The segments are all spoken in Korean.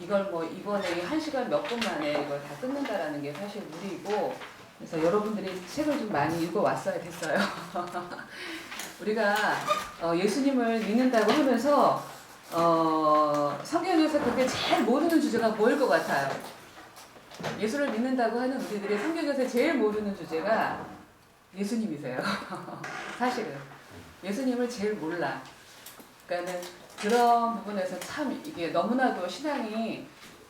이걸 뭐 이번에 1시간 몇 분 만에 이걸 다 끊는다라는 게 사실 무리이고, 그래서 여러분들이 책을 좀 많이 읽어왔어야 됐어요. 우리가 예수님을 믿는다고 하면서 성경에서 그게 제일 모르는 주제가 뭐일 것 같아요? 예수를 믿는다고 하는 우리들이 성경에서 제일 모르는 주제가 예수님이세요. 사실은 예수님을 제일 몰라. 그러니까는 그런 부분에서 참 이게 너무나도 신앙이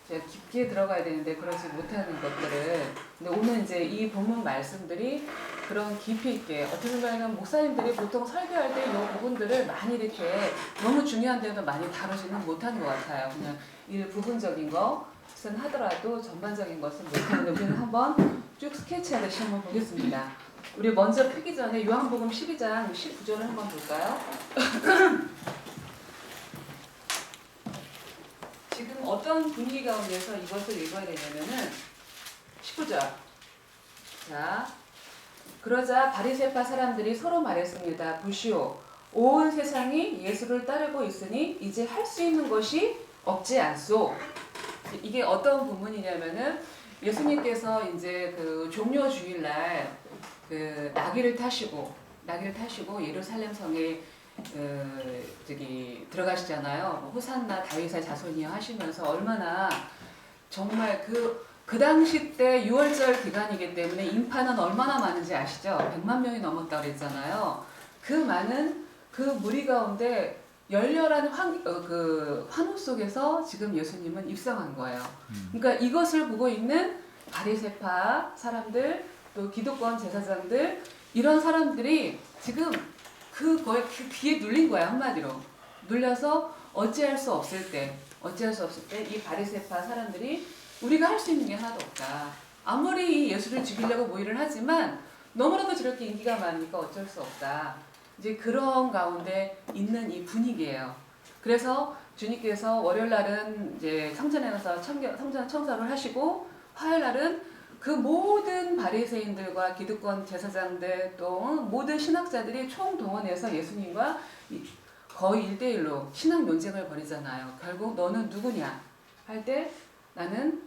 깊게 들어가야 되는데 그러지 못하는 것들을, 근데 오늘 이제 이 본문 말씀들이 그런 깊이 있게, 어떻게 보면 목사님들이 보통 설교할 때 이 부분들을 많이 이렇게 너무 중요한 데도 많이 다루지는 못하는 것 같아요. 그냥 일부분적인 것은 하더라도 전반적인 것은 못하는데, 우리는 한번 쭉 스케치하듯이 한번 보겠습니다. 우리 먼저 펴기 전에 요한복음 12장 19절을 한번 볼까요? 지금 어떤 분위기 가운데서 이것을 읽어야 되냐면은 19절. 자, 그러자 바리새파 사람들이 서로 말했습니다. 보시오, 온 세상이 예수를 따르고 있으니 이제 할 수 있는 것이 없지 않소. 이게 어떤 부분이냐면은 예수님께서 이제 그 종려 주일날 그 나귀를 타시고 예루살렘 성에 들어가시잖아요. 호산나 다윗의 자손이여 하시면서 얼마나 정말 그 당시 때 6월절 기간이기 때문에 인파는 얼마나 많은지 아시죠? 100만 명이 넘었다고 그랬잖아요. 그 많은 그 무리 가운데 열렬한 환호 속에서 지금 예수님은 입성한 거예요. 그러니까 이것을 보고 있는 바리새파 사람들, 또 기득권 제사장들, 이런 사람들이 지금 그 귀에 눌린 거야. 한마디로 눌려서 어찌할 수 없을 때 이 바리새파 사람들이 우리가 할 수 있는 게 하나도 없다. 아무리 예수를 죽이려고 모의를 하지만 너무나도 저렇게 인기가 많으니까 어쩔 수 없다. 이제 그런 가운데 있는 이 분위기예요. 그래서 주님께서 월요일 날은 이제 성전에 가서 성전 청소를 하시고, 화요일 날은 그 모든 바리새인들과 기득권 제사장들 또 모든 신학자들이 총동원해서 예수님과 거의 1대1로 신학 논쟁을 벌이잖아요. 결국 너는 누구냐 할 때 나는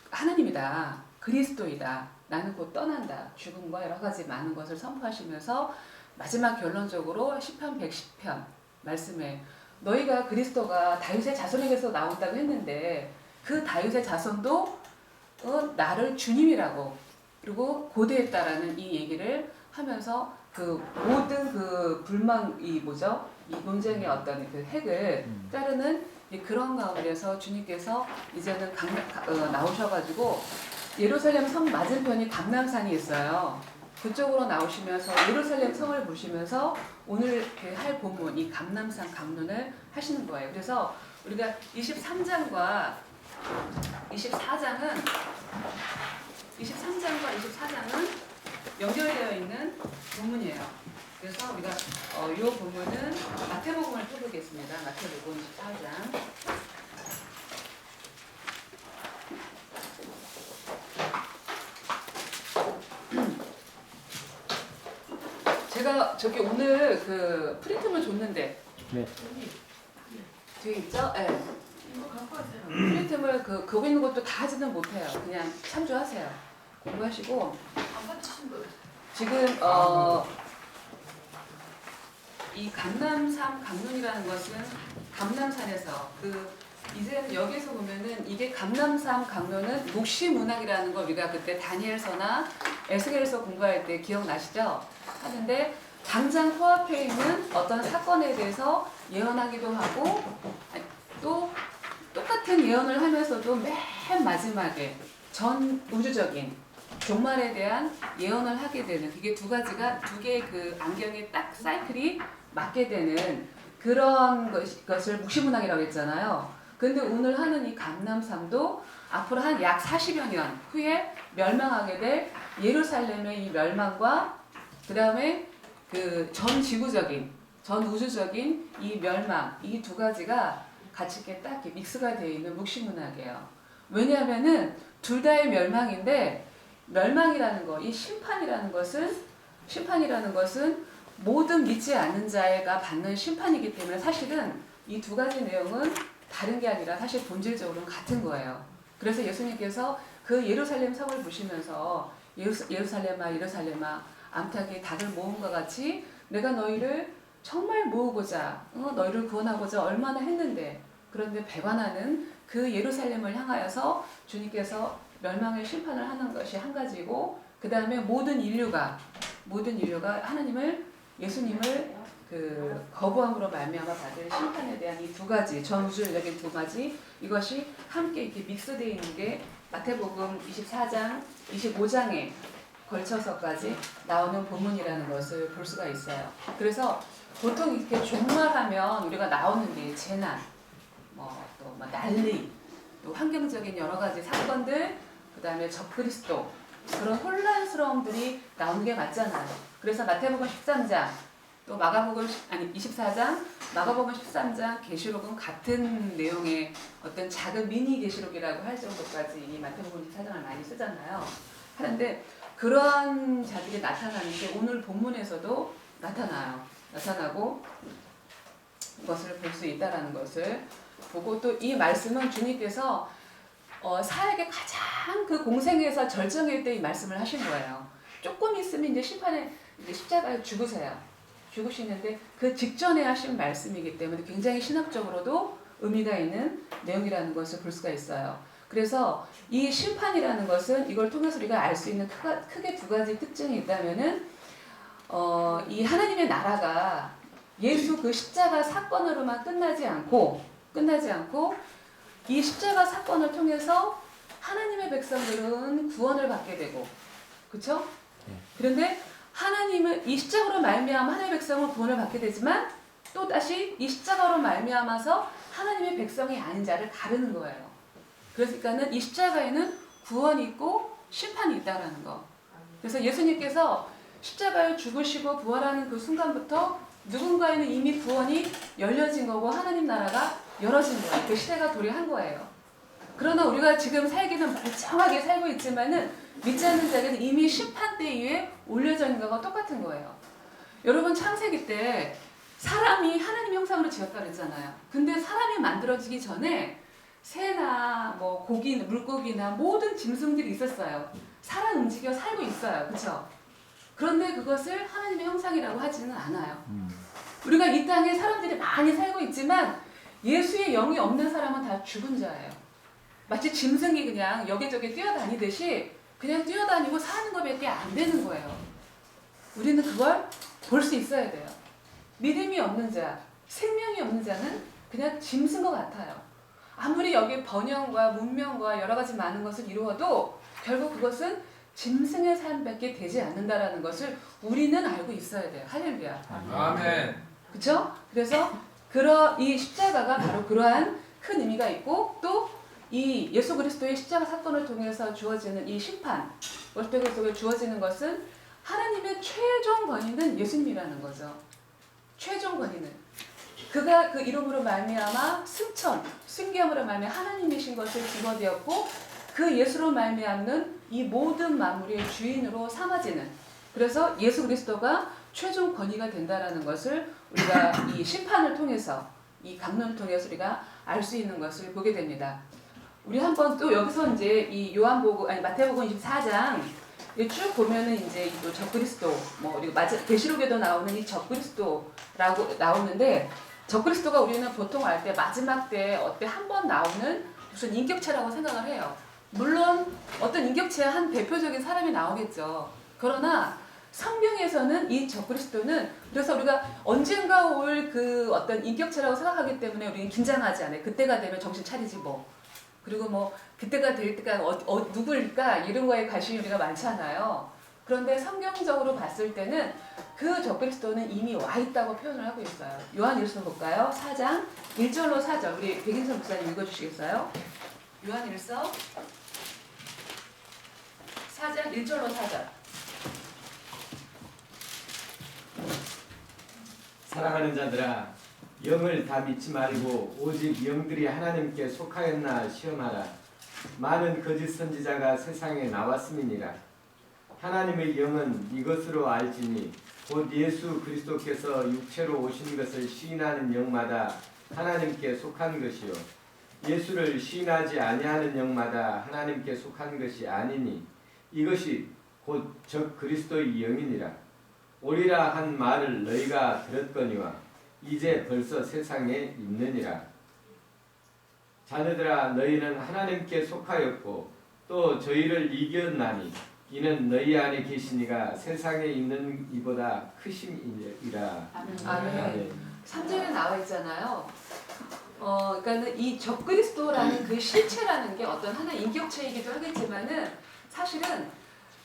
하나님이다, 그리스도이다, 나는 곧 떠난다, 죽음과 여러 가지 많은 것을 선포하시면서 마지막 결론적으로 시편 110편 말씀에 너희가 그리스도가 다윗의 자손에게서 나온다고 했는데 그 다윗의 자손도 나를 주님이라고 그리고 고대했다라는 이 얘기를 하면서 그 모든 그 불망이 뭐죠? 이 논쟁의 어떤 그 핵을 자르는 그런 가운데서 주님께서 이제는 나오셔가지고 예루살렘 성 맞은편이 감람산이 있어요. 그쪽으로 나오시면서 예루살렘 성을 보시면서 오늘 할 본문 이 감람산 강론을 하시는 거예요. 그래서 우리가 23장과 24장은 연결되어 있는 본문이에요. 그래서 우리가 이 본문은 마태복음을 펴보겠습니다. 마태복음 24장. 제가 저기 오늘 그 프린트물 줬는데 네. 뒤에 있죠? 네. 프린트물 거기 있는 것도 다 하지는 못해요. 그냥 참조하세요. 공부하시고 지금 이 감람산 강론이라는 것은 감람산에서 이제는 여기서 보면은 이게 감람산 강론은 묵시문학이라는 걸 우리가 그때 다니엘서나 에스겔서 공부할 때 기억나시죠? 하는데 당장 코앞에 있는 어떤 사건에 대해서 예언하기도 하고 또 똑같은 예언을 하면서도 맨 마지막에 전 우주적인 종말에 대한 예언을 하게 되는, 그게 두 개의 그 안경에 딱 사이클이 맞게 되는 그런 것을 묵시문학이라고 했잖아요. 근데 오늘 하는 이 감람산도 앞으로 한 약 40여 년 후에 멸망하게 될 예루살렘의 이 멸망과 그 다음에 그 전 지구적인, 전 우주적인 이 멸망, 이 두 가지가 같이 이렇게 딱 믹스가 되어 있는 묵시문학이에요. 왜냐하면은 둘 다의 멸망인데, 멸망이라는 거, 이 심판이라는 것은 모든 믿지 않는 자가 받는 심판이기 때문에 사실은 이 두 가지 내용은 다른 게 아니라 사실 본질적으로는 같은 거예요. 그래서 예수님께서 그 예루살렘 성을 보시면서 예루살렘아 예루살렘아 암탉이 닭을 모음과 같이 내가 너희를 정말 모으고자 너희를 구원하고자 얼마나 했는데 그런데 배반하는 그 예루살렘을 향하여서 주님께서 멸망의 심판을 하는 것이 한 가지고 그 다음에 모든 인류가 하나님을 예수님을 그 거부함으로 말미암아 받을 심판에 대한 이 두 가지 전우주적인 두 가지 이것이 함께 이렇게 믹스되어 있는 게 마태복음 24장, 25장에 걸쳐서까지 나오는 본문이라는 것을 볼 수가 있어요. 그래서 보통 이렇게 종말하면 우리가 나오는 게 재난, 또 난리, 또 환경적인 여러 가지 사건들, 그 다음에 적그리스도 그런 혼란스러움들이 나오는 게 맞잖아요. 그래서 마태복음 13장, 또 마가복음 24장, 마가복음 13장, 계시록은 같은 내용의 어떤 작은 미니 계시록이라고 할 정도까지 이 마태복음 24장을 많이 쓰잖아요. 하는데 그러한 자들이 나타나는 게 오늘 본문에서도 나타나고 것을 볼 수 있다라는 것을 보고 또 이 말씀은 주님께서 사역의 가장 그 공생에서 절정일 때 이 말씀을 하신 거예요. 조금 있으면 이제 심판에 이제 십자가에 죽으시는데 그 직전에 하신 말씀이기 때문에 굉장히 신학적으로도 의미가 있는 내용이라는 것을 볼 수가 있어요. 그래서 이 심판이라는 것은 이걸 통해서 우리가 알 수 있는 크게 두 가지 특징이 있다면은 이 하나님의 나라가 예수 그 십자가 사건으로만 끝나지 않고 이 십자가 사건을 통해서 하나님의 백성들은 구원을 받게 되고 그렇죠? 그런데 하나님은 이 십자가로 말미암아 하나님의 백성은 구원을 받게 되지만 또 다시 이 십자가로 말미암아서 하나님의 백성이 아닌 자를 가르는 거예요. 그러니까는 이 십자가에는 구원이 있고 심판이 있다라는 거. 그래서 예수님께서 십자가에 죽으시고 부활하는 그 순간부터 누군가에는 이미 구원이 열려진 거고 하나님 나라가 열어진 거예요. 그 시대가 도래한 거예요. 그러나 우리가 지금 살기는 멀쩡하게 살고 있지만은 믿지 않는 자에게는 이미 심판대 위에 올려져 있는 거가 똑같은 거예요. 여러분 창세기 때 사람이 하나님 형상으로 지었다 그랬잖아요. 근데 사람이 만들어지기 전에 새나 고기, 물고기나 모든 짐승들이 있었어요. 살아 움직여 살고 있어요. 그렇죠? 그런데 그것을 하나님의 형상이라고 하지는 않아요. 우리가 이 땅에 사람들이 많이 살고 있지만 예수의 영이 없는 사람은 다 죽은 자예요. 마치 짐승이 그냥 여기저기 뛰어다니듯이 그냥 뛰어다니고 사는 것밖에 안 되는 거예요. 우리는 그걸 볼 수 있어야 돼요. 믿음이 없는 자, 생명이 없는 자는 그냥 짐승 것 같아요. 아무리 여기 번영과 문명과 여러 가지 많은 것을 이루어도 결국 그것은 짐승의 삶밖에 되지 않는다라는 것을 우리는 알고 있어야 돼요. 할렐루야. 아멘. 그렇죠? 그래서 이 십자가가 바로 그러한 큰 의미가 있고 또 이 예수 그리스도의 십자가 사건을 통해서 주어지는 이 심판, 월드people 속에 주어지는 것은 하나님의 최종 권위는 예수님이라는 거죠. 최종 권위는 그가 그 이름으로 말미암아 승계함으로 말미암아 하나님이신 것을 증거되었고 그 예수로 말미암는 이 모든 만물의 주인으로 삼아지는 그래서 예수 그리스도가 최종 권위가 된다라는 것을 우리가 이 심판을 통해서 이 강론을 통해서 우리가 알 수 있는 것을 보게 됩니다. 우리 한번 또 여기서 이제 이 마태복음 24장 쭉 보면은 이제 또 적그리스도 그리고 계시록에도 나오는 이 적그리스도라고 나오는데 적그리스도가 우리는 보통 알 때 마지막 때 한 번 나오는 무슨 인격체라고 생각을 해요. 물론 어떤 인격체의 한 대표적인 사람이 나오겠죠. 그러나 성경에서는 이 적그리스도는 그래서 우리가 언젠가 올 그 어떤 인격체라고 생각하기 때문에 우리는 긴장하지 않아요. 그때가 되면 정신 차리지 뭐. 그리고 그때가 될 때가 누구일까 이런 거에 관심이 우리가 많잖아요. 그런데 성경적으로 봤을 때는 그 적그리스도는 이미 와 있다고 표현을 하고 있어요. 요한일서 볼까요? 4장 1절로 4절 우리 백인선 목사님 읽어주시겠어요? 요한일서 4장 1절로 4절 사랑하는 자들아 영을 다 믿지 말고 오직 영들이 하나님께 속하였나 시험하라. 많은 거짓 선지자가 세상에 나왔음이니라. 하나님의 영은 이것으로 알지니 곧 예수 그리스도께서 육체로 오신 것을 시인하는 영마다 하나님께 속한 것이요 예수를 시인하지 아니하는 영마다 하나님께 속한 것이 아니니 이것이 곧 적 그리스도의 영이니라. 오리라 한 말을 너희가 들었거니와 이제 벌써 세상에 있느니라. 자녀들아 너희는 하나님께 속하였고 또 저희를 이겼나니 이는 너희 안에 계시니가 세상에 있는 이보다 크심이라. 아멘. 3절에 나와 있잖아요. 그러니까는 이 적그리스도라는 그 실체라는 게 어떤 하나의 인격체이기도 하겠지만은 사실은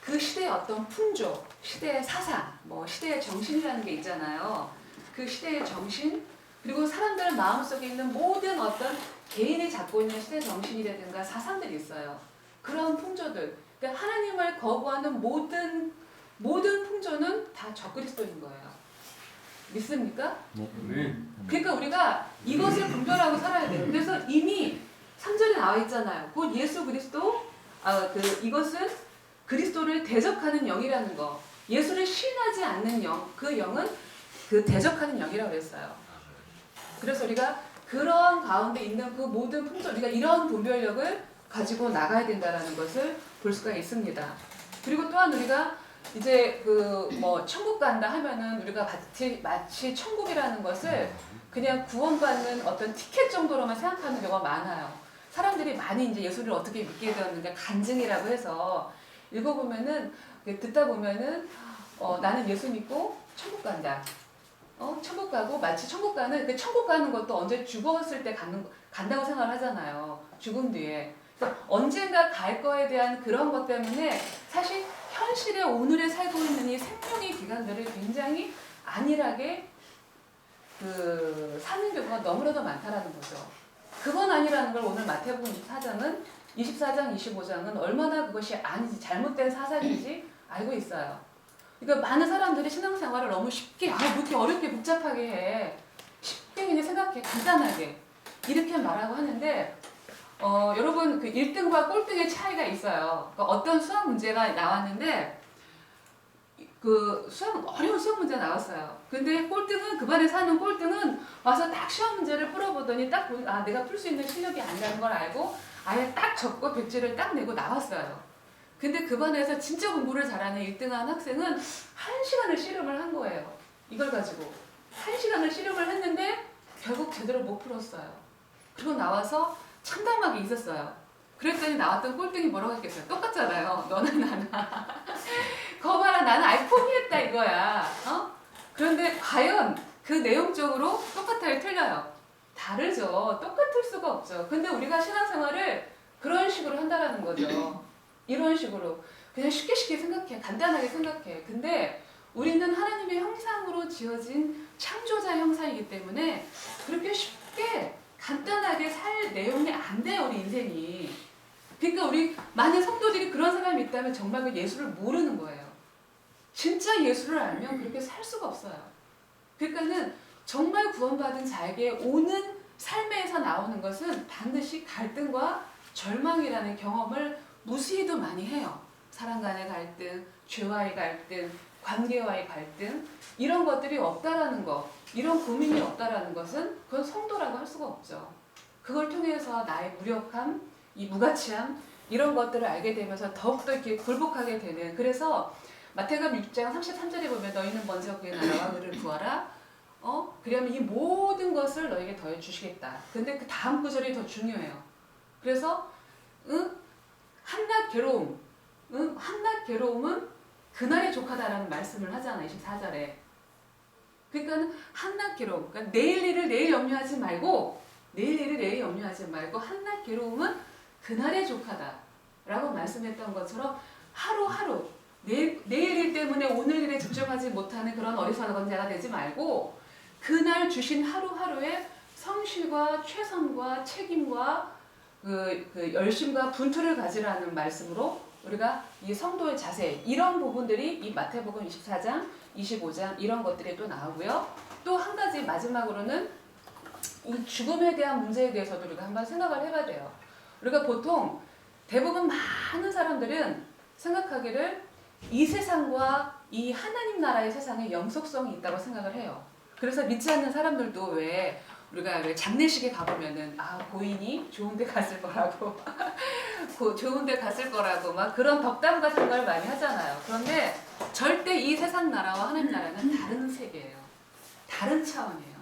그 시대의 어떤 풍조, 시대의 사상, 뭐 시대의 정신이라는 게 있잖아요. 그 시대의 정신, 그리고 사람들 마음속에 있는 모든 어떤 개인이 갖고 있는 시대 정신이라든가 사상들이 있어요. 그런 풍조들, 그러니까 하나님을 거부하는 모든 풍조는 다 적그리스도인 거예요. 믿습니까? 그러니까 우리가 이것을 분별하고 살아야 돼요. 그래서 이미 3절에 나와 있잖아요. 곧 예수 그리스도, 이것은 그리스도를 대적하는 영이라는 거. 예수를 신하지 않는 영, 그 영은 그 대적하는 영이라고 했어요. 그래서 우리가 그런 가운데 있는 그 모든 풍조, 우리가 이런 분별력을 가지고 나가야 된다는 것을 볼 수가 있습니다. 그리고 또한 우리가 이제 천국 간다 하면은 우리가 마치 천국이라는 것을 그냥 구원받는 어떤 티켓 정도로만 생각하는 경우가 많아요. 사람들이 많이 이제 예수를 어떻게 믿게 되었는가 간증이라고 해서 읽어보면은, 듣다 보면은, 나는 예수 믿고 천국 간다. 천국 가고 마치 천국 가는 것도 언제 죽었을 때 간다고 생각을 하잖아요. 죽음 뒤에. 그래서 언젠가 갈 거에 대한 그런 것 때문에 사실 현실의 오늘에 살고 있는 이 생명의 기간들을 굉장히 안일하게 사는 경우가 너무나도 많다라는 거죠. 그건 아니라는 걸 오늘 마태복음 24장, 25장은 얼마나 그것이 아니지, 잘못된 사상인지 알고 있어요. 그러니까 많은 사람들이 신앙생활을 너무 쉽게, 뭐 이렇게 어렵게 복잡하게 해. 쉽게 그냥 생각해, 간단하게. 이렇게 말하고 하는데, 여러분, 그 1등과 꼴등의 차이가 있어요. 그러니까 어떤 수학 문제가 나왔는데, 어려운 수학 문제가 나왔어요. 근데 그 반에서 하는 꼴등은 와서 딱 시험 문제를 풀어보더니 내가 풀 수 있는 실력이 아니라는 걸 알고 아예 딱 적고 백지를 딱 내고 나왔어요. 근데 그 반에서 진짜 공부를 잘하는 1등한 학생은 1시간을 씨름을 한 거예요. 이걸 가지고. 1시간을 씨름을 했는데 결국 제대로 못 풀었어요. 그리고 나와서 참담하게 있었어요. 그랬더니 나왔던 꼴등이 뭐라고 했겠어요? 똑같잖아요. 너나 나나. 거봐라, 나는 아예 포기했다 이거야. 그런데 과연 그 내용적으로 똑같아요? 틀려요? 다르죠. 똑같을 수가 없죠. 근데 우리가 신앙생활을 그런 식으로 한다라는 거죠. 이런 식으로. 그냥 쉽게 생각해. 간단하게 생각해. 근데 우리는 하나님의 형상으로 지어진 창조자 형상이기 때문에 그렇게 쉽게 간단하게 살 내용이 안 돼요, 우리 인생이. 그러니까 우리 많은 성도들이 그런 사람이 있다면 정말 그 예수를 모르는 거예요. 진짜 예수를 알면 그렇게 살 수가 없어요. 그러니까는 정말 구원받은 자에게 오는 삶에서 나오는 것은 반드시 갈등과 절망이라는 경험을 무수히도 많이 해요. 사람 간의 갈등, 죄와의 갈등, 관계와의 갈등, 이런 것들이 없다라는 것, 이런 고민이 없다라는 것은 그건 성도라고 할 수가 없죠. 그걸 통해서 나의 무력함, 이 무가치함, 이런 것들을 알게 되면서 더욱더 이렇게 굴복하게 되는. 그래서 마태복음 6장 33절에 보면 너희는 먼저 그의 나라와 그를 구하라. 그러면 이 모든 것을 너에게 더해 주시겠다. 근데 그 다음 구절이 더 중요해요. 그래서 한낱 괴로움은 그날의 족하다라는 말씀을 하잖아요. 24절에. 그러니까 한낱 괴로움. 그러니까 내일 일을 내일 염려하지 말고 한낱 괴로움은 그날의 족하다라고 말씀했던 것처럼 하루하루 내일 일 때문에 오늘 일에 집중하지 못하는 그런 어리석은 자가 되지 말고 그날 주신 하루하루의 성실과 최선과 책임과 그 열심과 분투를 가지라는 말씀으로 우리가 이 성도의 자세, 이런 부분들이 이 마태복음 24장, 25장 이런 것들이 또 나오고요. 또 한 가지 마지막으로는 이 죽음에 대한 문제에 대해서도 우리가 한번 생각을 해봐야 돼요. 우리가 보통 대부분 많은 사람들은 생각하기를 이 세상과 이 하나님 나라의 세상에 영속성이 있다고 생각을 해요. 그래서 믿지 않는 사람들도 왜 우리가 왜 장례식에 가보면은 고인이 좋은데 갔을 거라고 좋은데 갔을 거라고 막 그런 덕담과 생각을 많이 하잖아요. 그런데 절대 이 세상 나라와 하나님 나라는 다른 세계예요. 다른 차원이에요.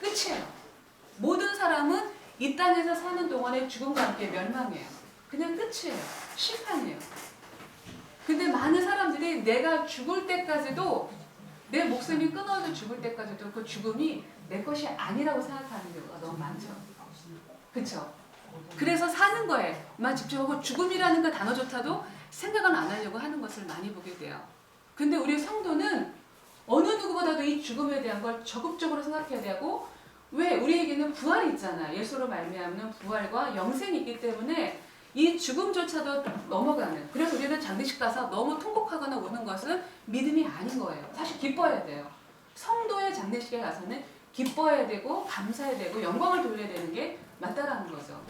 끝이에요. 모든 사람은 이 땅에서 사는 동안에 죽음과 함께 멸망해요. 그냥 끝이에요. 심판이에요. 근데 많은 사람들이 내가 죽을 때까지도 내 목숨이 끊어져 죽을 때까지도 그 죽음이 내 것이 아니라고 생각하는 경우가 너무 많죠. 그렇죠? 그래서 사는 거에만 집중하고 죽음이라는 그 단어조차도 생각은 안 하려고 하는 것을 많이 보게 돼요. 근데 우리 성도는 어느 누구보다도 이 죽음에 대한 걸 적극적으로 생각해야 되고 왜 우리에게는 부활이 있잖아요. 예수로 말미암는 부활과 영생이 있기 때문에 이 죽음조차도 넘어가는 그래서 우리는 장례식 가서 너무 통곡하거나 우는 것은 믿음이 아닌 거예요. 사실 기뻐해야 돼요. 성도의 장례식에 가서는 기뻐해야 되고 감사해야 되고 영광을 돌려야 되는 게 맞다라는 거죠.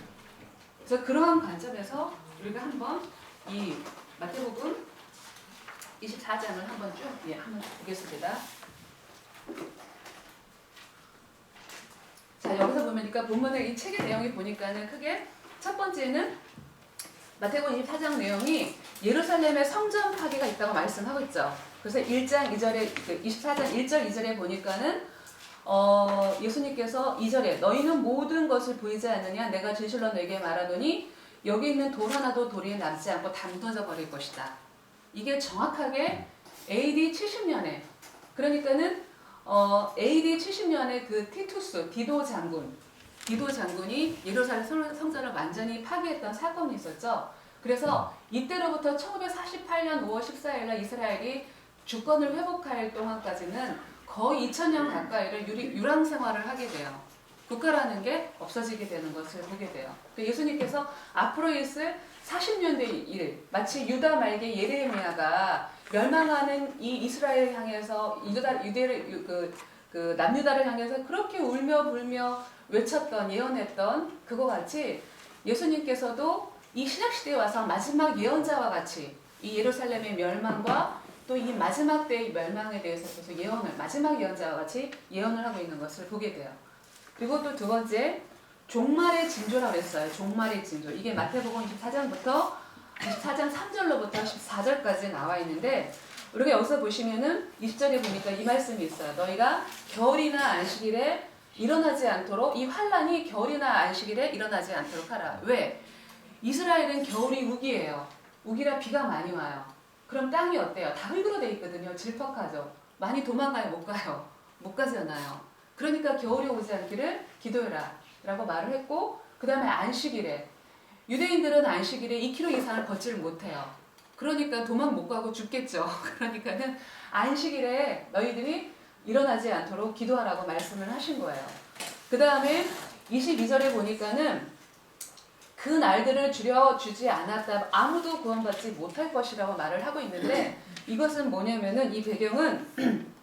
그래서 그러한 관점에서 우리가 한번 이 마태복음 24장을 한번 쭉 한번 보겠습니다. 자, 여기서 보니까 본문의 이 책의 내용이 보니까는 크게 첫 번째는 마태복음 24장 내용이 예루살렘의 성전 파괴가 있다고 말씀하고 있죠. 그래서 1장 2절에 24장 1절 2절에 보니까는 예수님께서 2절에 너희는 모든 것을 보이지 않느냐 내가 진실로 너에게 말하노니 여기 있는 돌 하나도 돌에 남지 않고 담궈져 버릴 것이다. 이게 정확하게 AD 70년에 그러니까는 AD 70년에 그 티투스 디도 장군이 예루살렘 성전을 완전히 파괴했던 사건이 있었죠. 그래서 이때로부터 1948년 5월 14일 날 이스라엘이 주권을 회복할 동안까지는 거의 2000년 가까이를 유랑 생활을 하게 돼요. 국가라는 게 없어지게 되는 것을 보게 돼요. 예수님께서 앞으로 있을 40년대의 일, 마치 유다 말기 예레미야가 멸망하는 이 이스라엘 향해서 유대를 그 남유다를 향해서 그렇게 울며 불며 외쳤던 예언했던 그거 같이 예수님께서도 이 신약시대에 와서 마지막 예언자와 같이 이 예루살렘의 멸망과 또 이 마지막 때의 멸망에 대해서 계속 마지막 예언자와 같이 예언을 하고 있는 것을 보게 돼요. 그리고 또 두 번째, 종말의 징조라고 했어요. 종말의 징조. 이게 마태복음 24장부터 24장 3절로부터 14절까지 나와 있는데 우리가 여기서 보시면은 20절에 보니까 이 말씀이 있어요. 너희가 겨울이나 안식일에 일어나지 않도록 이 환란이 겨울이나 안식일에 일어나지 않도록 하라. 왜? 이스라엘은 겨울이 우기예요. 우기라 비가 많이 와요. 그럼 땅이 어때요? 다 흙으로 돼 있거든요. 질퍽하죠. 많이 도망가요? 못 가요. 못 가잖아요. 그러니까 겨울이 오지 않기를 기도해라 라고 말을 했고 그 다음에 안식일에 유대인들은 안식일에 2km 이상을 걷지를 못해요. 그러니까 도망 못 가고 죽겠죠. 그러니까는 안식일에 너희들이 일어나지 않도록 기도하라고 말씀을 하신 거예요. 그 다음에 22절에 보니까는 그 날들을 줄여주지 않았다 아무도 구원받지 못할 것이라고 말을 하고 있는데 이것은 뭐냐면은 이 배경은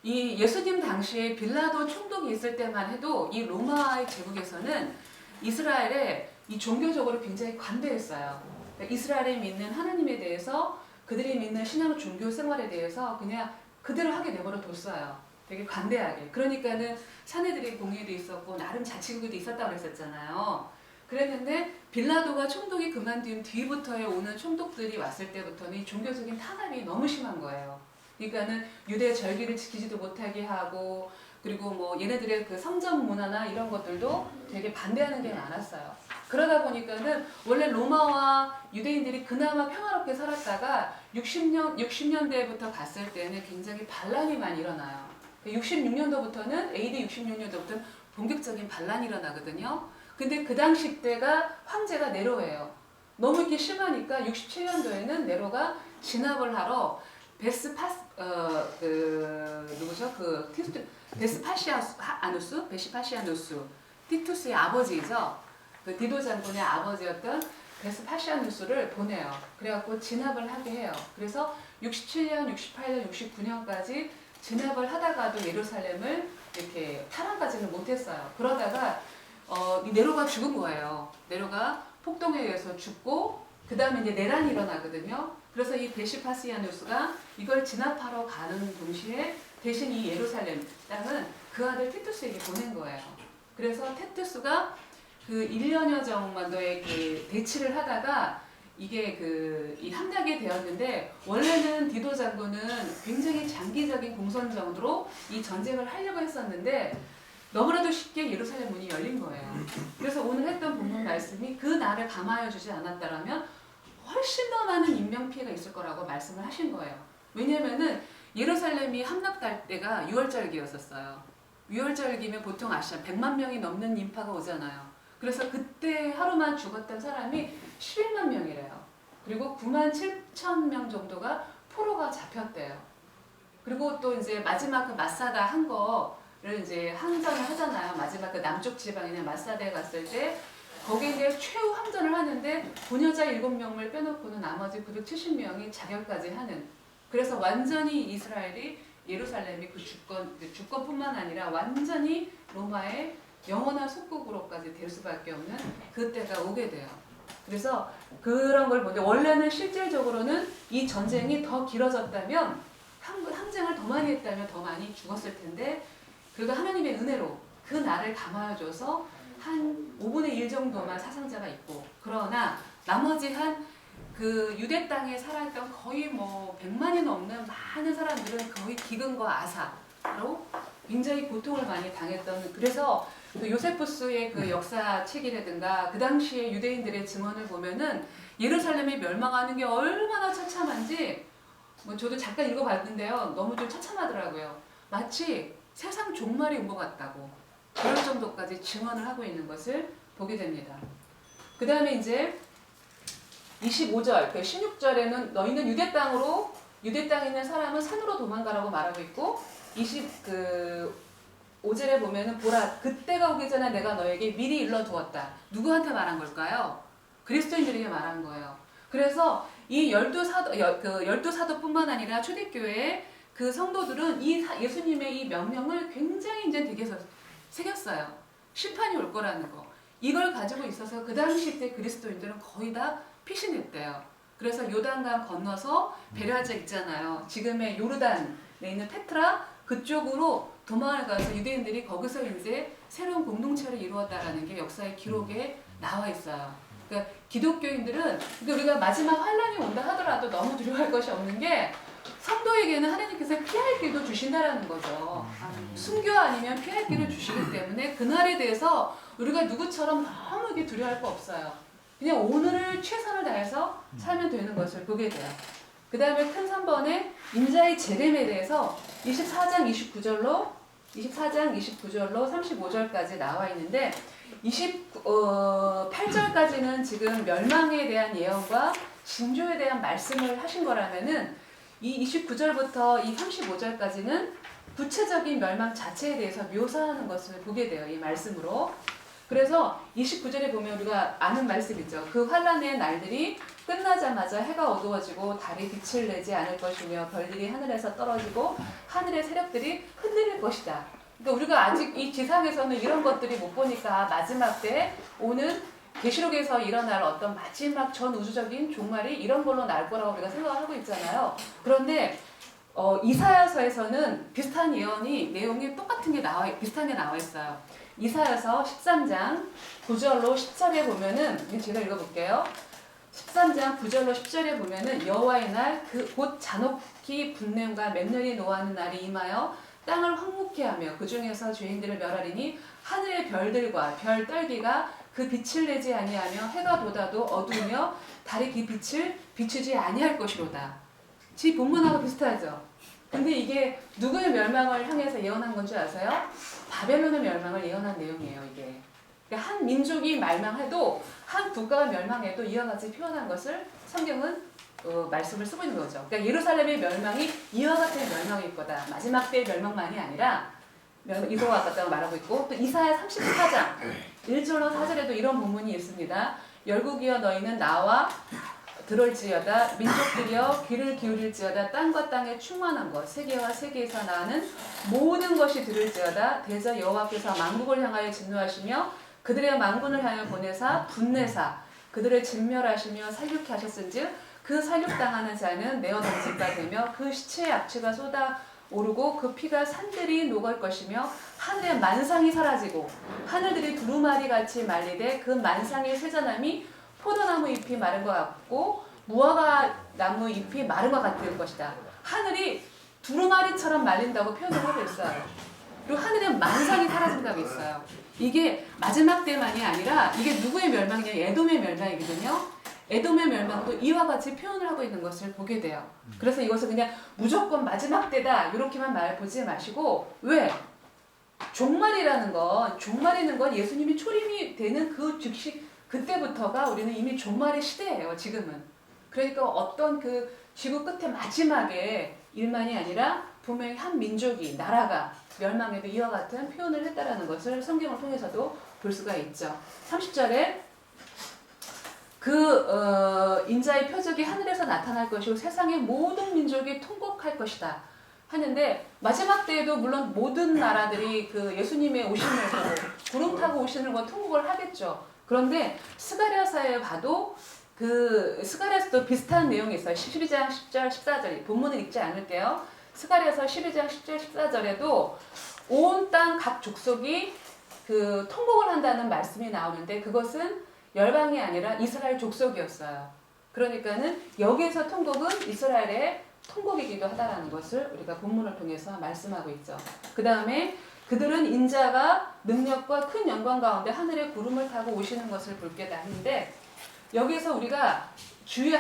이 예수님 당시에 빌라도 총독이 있을 때만 해도 이 로마의 제국에서는 이스라엘에 이 종교적으로 굉장히 관대했어요. 그러니까 이스라엘이 믿는 하나님에 대해서 그들이 믿는 신앙 종교 생활에 대해서 그냥 그대로 하게 내버려 뒀어요. 되게 관대하게. 그러니까는 사내들의 공의도 있었고 나름 자치구도 있었다고 그랬었잖아요. 그랬는데 빌라도가 총독이 그만둔 뒤부터에 오는 총독들이 왔을 때부터는 이 종교적인 탄압이 너무 심한 거예요. 그러니까는 유대 절기를 지키지도 못하게 하고 그리고 뭐 얘네들의 그 성전 문화나 이런 것들도 되게 반대하는 게 많았어요. 그러다 보니까는 원래 로마와 유대인들이 그나마 평화롭게 살았다가 60년대부터 갔을 때는 굉장히 반란이 많이 일어나요. 66년도부터는 AD 66년도부터는 본격적인 반란이 일어나거든요. 근데 그 당시 때가 황제가 네로예요. 너무 이렇게 심하니까 67년도에는 네로가 진압을 하러 베스파시아누스 티투스의 아버지죠. 그 디도 장군의 아버지였던 베스파시아누스를 보내요. 그래갖고 진압을 하게 해요. 그래서 67년, 68년, 69년까지 진압을 하다가도 예루살렘을 이렇게 탈환까지는 못했어요. 그러다가 이 네로가 죽은 거예요. 네로가 폭동에 의해서 죽고 그 다음에 이제 내란이 일어나거든요. 그래서 이 베시파시아누스가 이걸 진압하러 가는 동시에 대신 이 예루살렘 땅은 그 아들 티투스에게 보낸 거예요. 그래서 티투스가 그 1년여 정도의 그 대치를 하다가 이게 이 함락이 되었는데, 원래는 디도 장군은 굉장히 장기적인 공선전으로 이 전쟁을 하려고 했었는데 너무나도 쉽게 예루살렘 문이 열린 거예요. 그래서 오늘 했던 본문 말씀이 그 날을 감하여 주지 않았다라면 훨씬 더 많은 인명피해가 있을 거라고 말씀을 하신 거예요. 왜냐면은 예루살렘이 함락될 때가 6월절기였었어요. 6월절기면 보통 아시죠? 100만 명이 넘는 인파가 오잖아요. 그래서 그때 하루만 죽었던 사람이 11만 명이래요. 그리고 9만 7천 명 정도가 포로가 잡혔대요. 그리고 또 이제 마지막 그 마사다 한 거를 이제 항전을 하잖아요. 마지막 그 남쪽 지방이나 마사다에 갔을 때 거기에 이제 최후 항전을 하는데 부녀자 7명을 빼놓고는 나머지 970명이 자결까지 하는. 그래서 완전히 이스라엘이 예루살렘이 그 주권뿐만 아니라 완전히 로마의 영원한 속국으로까지 될 수밖에 없는 그때가 오게 돼요. 그래서 그런 걸 보는데, 원래는 실질적으로는 이 전쟁이 더 길어졌다면, 항쟁을 더 많이 했다면 더 많이 죽었을 텐데, 그래도 하나님의 은혜로 그 날을 감하여줘서 한 5분의 1 정도만 사상자가 있고, 그러나 나머지 그 유대 땅에 살아있던 거의 100만이 넘는 많은 사람들은 거의 기근과 아사로 굉장히 고통을 많이 당했던. 그래서 그 요세푸스의 그 역사책이라든가 그 당시에 유대인들의 증언을 보면은 예루살렘이 멸망하는 게 얼마나 처참한지, 저도 잠깐 읽어봤는데요. 너무 좀 처참하더라고요. 마치 세상 종말이 온 것 같다고, 그럴 정도까지 증언을 하고 있는 것을 보게 됩니다. 그 다음에 이제 25절, 16절에는 너희는 유대 땅에 있는 사람은 산으로 도망가라고 말하고 있고, 5절에 보면은 보라, 그때가 오기 전에 내가 너에게 미리 일러두었다. 누구한테 말한 걸까요? 그리스도인들에게 말한 거예요. 그래서 이 12사도뿐만 아니라 초대교회의 그 성도들은 이 예수님의 이 명령을 굉장히 이제 되게 새겼어요. 심판이 올 거라는 거. 이걸 가지고 있어서 그 당시 때 그리스도인들은 거의 다 피신했대요. 그래서 요단강 건너서 베라제 있잖아요. 지금의 요르단에 있는 페트라 그쪽으로 도망을 가서 유대인들이 거기서 이제 새로운 공동체를 이루었다라는 게 역사의 기록에 나와 있어요. 그러니까 기독교인들은, 그러니까 우리가 마지막 환란이 온다 하더라도 너무 두려워할 것이 없는 게, 성도에게는 하나님께서 피할 길도 주신다라는 거죠. 순교 아니면 피할 길을 주시기 때문에 그날에 대해서 우리가 누구처럼 너무 이게 두려워할 거 없어요. 그냥 오늘을 최선을 다해서 살면 되는 것을 보게 돼요. 그 다음에 큰 3번에 인자의 재림에 대해서 24장 29절로 35절까지 나와 있는데, 28절까지는 지금 멸망에 대한 예언과 징조에 대한 말씀을 하신 거라면은, 이 29절부터 이 35절까지는 구체적인 멸망 자체에 대해서 묘사하는 것을 보게 돼요. 이 말씀으로. 그래서 29절에 보면 우리가 아는 말씀이죠. 그 환란의 날들이 끝나자마자 해가 어두워지고 달이 빛을 내지 않을 것이며 별들이 하늘에서 떨어지고 하늘의 세력들이 흔들릴 것이다. 그러니까 우리가 아직 이 지상에서는 이런 것들이 못 보니까 마지막 때 오는 계시록에서 일어날 어떤 마지막 전 우주적인 종말이 이런 걸로 날 거라고 우리가 생각하고 있잖아요. 그런데 이사야서에서는 비슷한 예언이 내용이 똑같은 게 비슷한 게 나와 있어요. 이사야서 13장 9절로 10절에 보면은, 제가 읽어볼게요. 13장 9절로 10절에 보면은 여호와의 날 곧 잔혹히 분냄과 맹렬히 노하는 날이 임하여 땅을 황무케 하며 그 중에서 죄인들을 멸하리니 하늘의 별들과 별 떨기가 그 빛을 내지 아니하며 해가 돋아도 어두우며 달이 그 빛을 비추지 아니할 것이로다. 지 본문하고 비슷하죠. 근데 이게 누구의 멸망을 향해서 예언한 건 줄 아세요? 바벨론의 멸망을 예언한 내용이에요, 이게. 그러니까 한 민족이 멸망해도, 한 국가가 멸망해도 이와 같이 표현한 것을 성경은 말씀을 쓰고 있는 거죠. 그러니까 예루살렘의 멸망이 이와 같은 멸망일 거다. 마지막 때의 멸망만이 아니라 이거와 같다고 말하고 있고, 또 이사야 34장 1절로 4절에도 이런 본문이 있습니다. 열국이여 너희는 나와 들을지어다. 민족들이여 귀를 기울일지어다. 땅과 땅의 충만한 것 세계와 세계에서 나는 모든 것이 들을지어다. 대저 여호와께서 만국을 향하여 진노하시며 그들의 만군을 향하여 보내사 분내사 그들을 진멸하시며 살육케 하셨은즉 그 살육당하는 자는 내어 던질바 되며 그 시체의 악취가 쏟아 오르고 그 피가 산들이 녹을 것이며 하늘의 만상이 사라지고 하늘들이 두루마리 같이 말리되 그 만상의 쇠자남이 포도나무 잎이 마른 것 같고 무화과 나무 잎이 마른 것 같을 것이다. 하늘이 두루마리처럼 말린다고 표현을 하고 있어요. 그리고 하늘의 만상이 사라진다고 있어요. 이게 마지막 때만이 아니라 이게 누구의 멸망이냐? 에돔의 멸망이거든요. 에돔의 멸망도 이와 같이 표현을 하고 있는 것을 보게 돼요. 그래서 이것을 그냥 무조건 마지막 때다 이렇게만 말 보지 마시고 왜? 종말이라는 건 예수님이 초림이 되는 그 즉시 그때부터가 우리는 이미 종말의 시대예요. 지금은. 그러니까 어떤 그 지구 끝에 마지막에 일만이 아니라 분명히 한 민족이 나라가 멸망에도 이와 같은 표현을 했다라는 것을 성경을 통해서도 볼 수가 있죠. 30절에 인자의 표적이 하늘에서 나타날 것이고 세상의 모든 민족이 통곡할 것이다 하는데 마지막 때에도 물론 모든 나라들이 그 예수님의 오심을 보고 구름 타고 오시는 걸 통곡을 하겠죠. 그런데 스가랴서에 봐도 그 스가랴서도 비슷한 내용이 있어요. 12장 10절 14절 본문을 읽지 않을게요. 스가랴서 12장 10절 14절에도 온 땅 각 족속이 그 통곡을 한다는 말씀이 나오는데 그것은 열방이 아니라 이스라엘 족속이었어요. 그러니까는 여기에서 통곡은 이스라엘의 통곡이기도 하다라는 것을 우리가 본문을 통해서 말씀하고 있죠. 그 다음에 그들은 인자가 능력과 큰 영광 가운데 하늘의 구름을 타고 오시는 것을 볼 게다 하는데 여기서 우리가 주의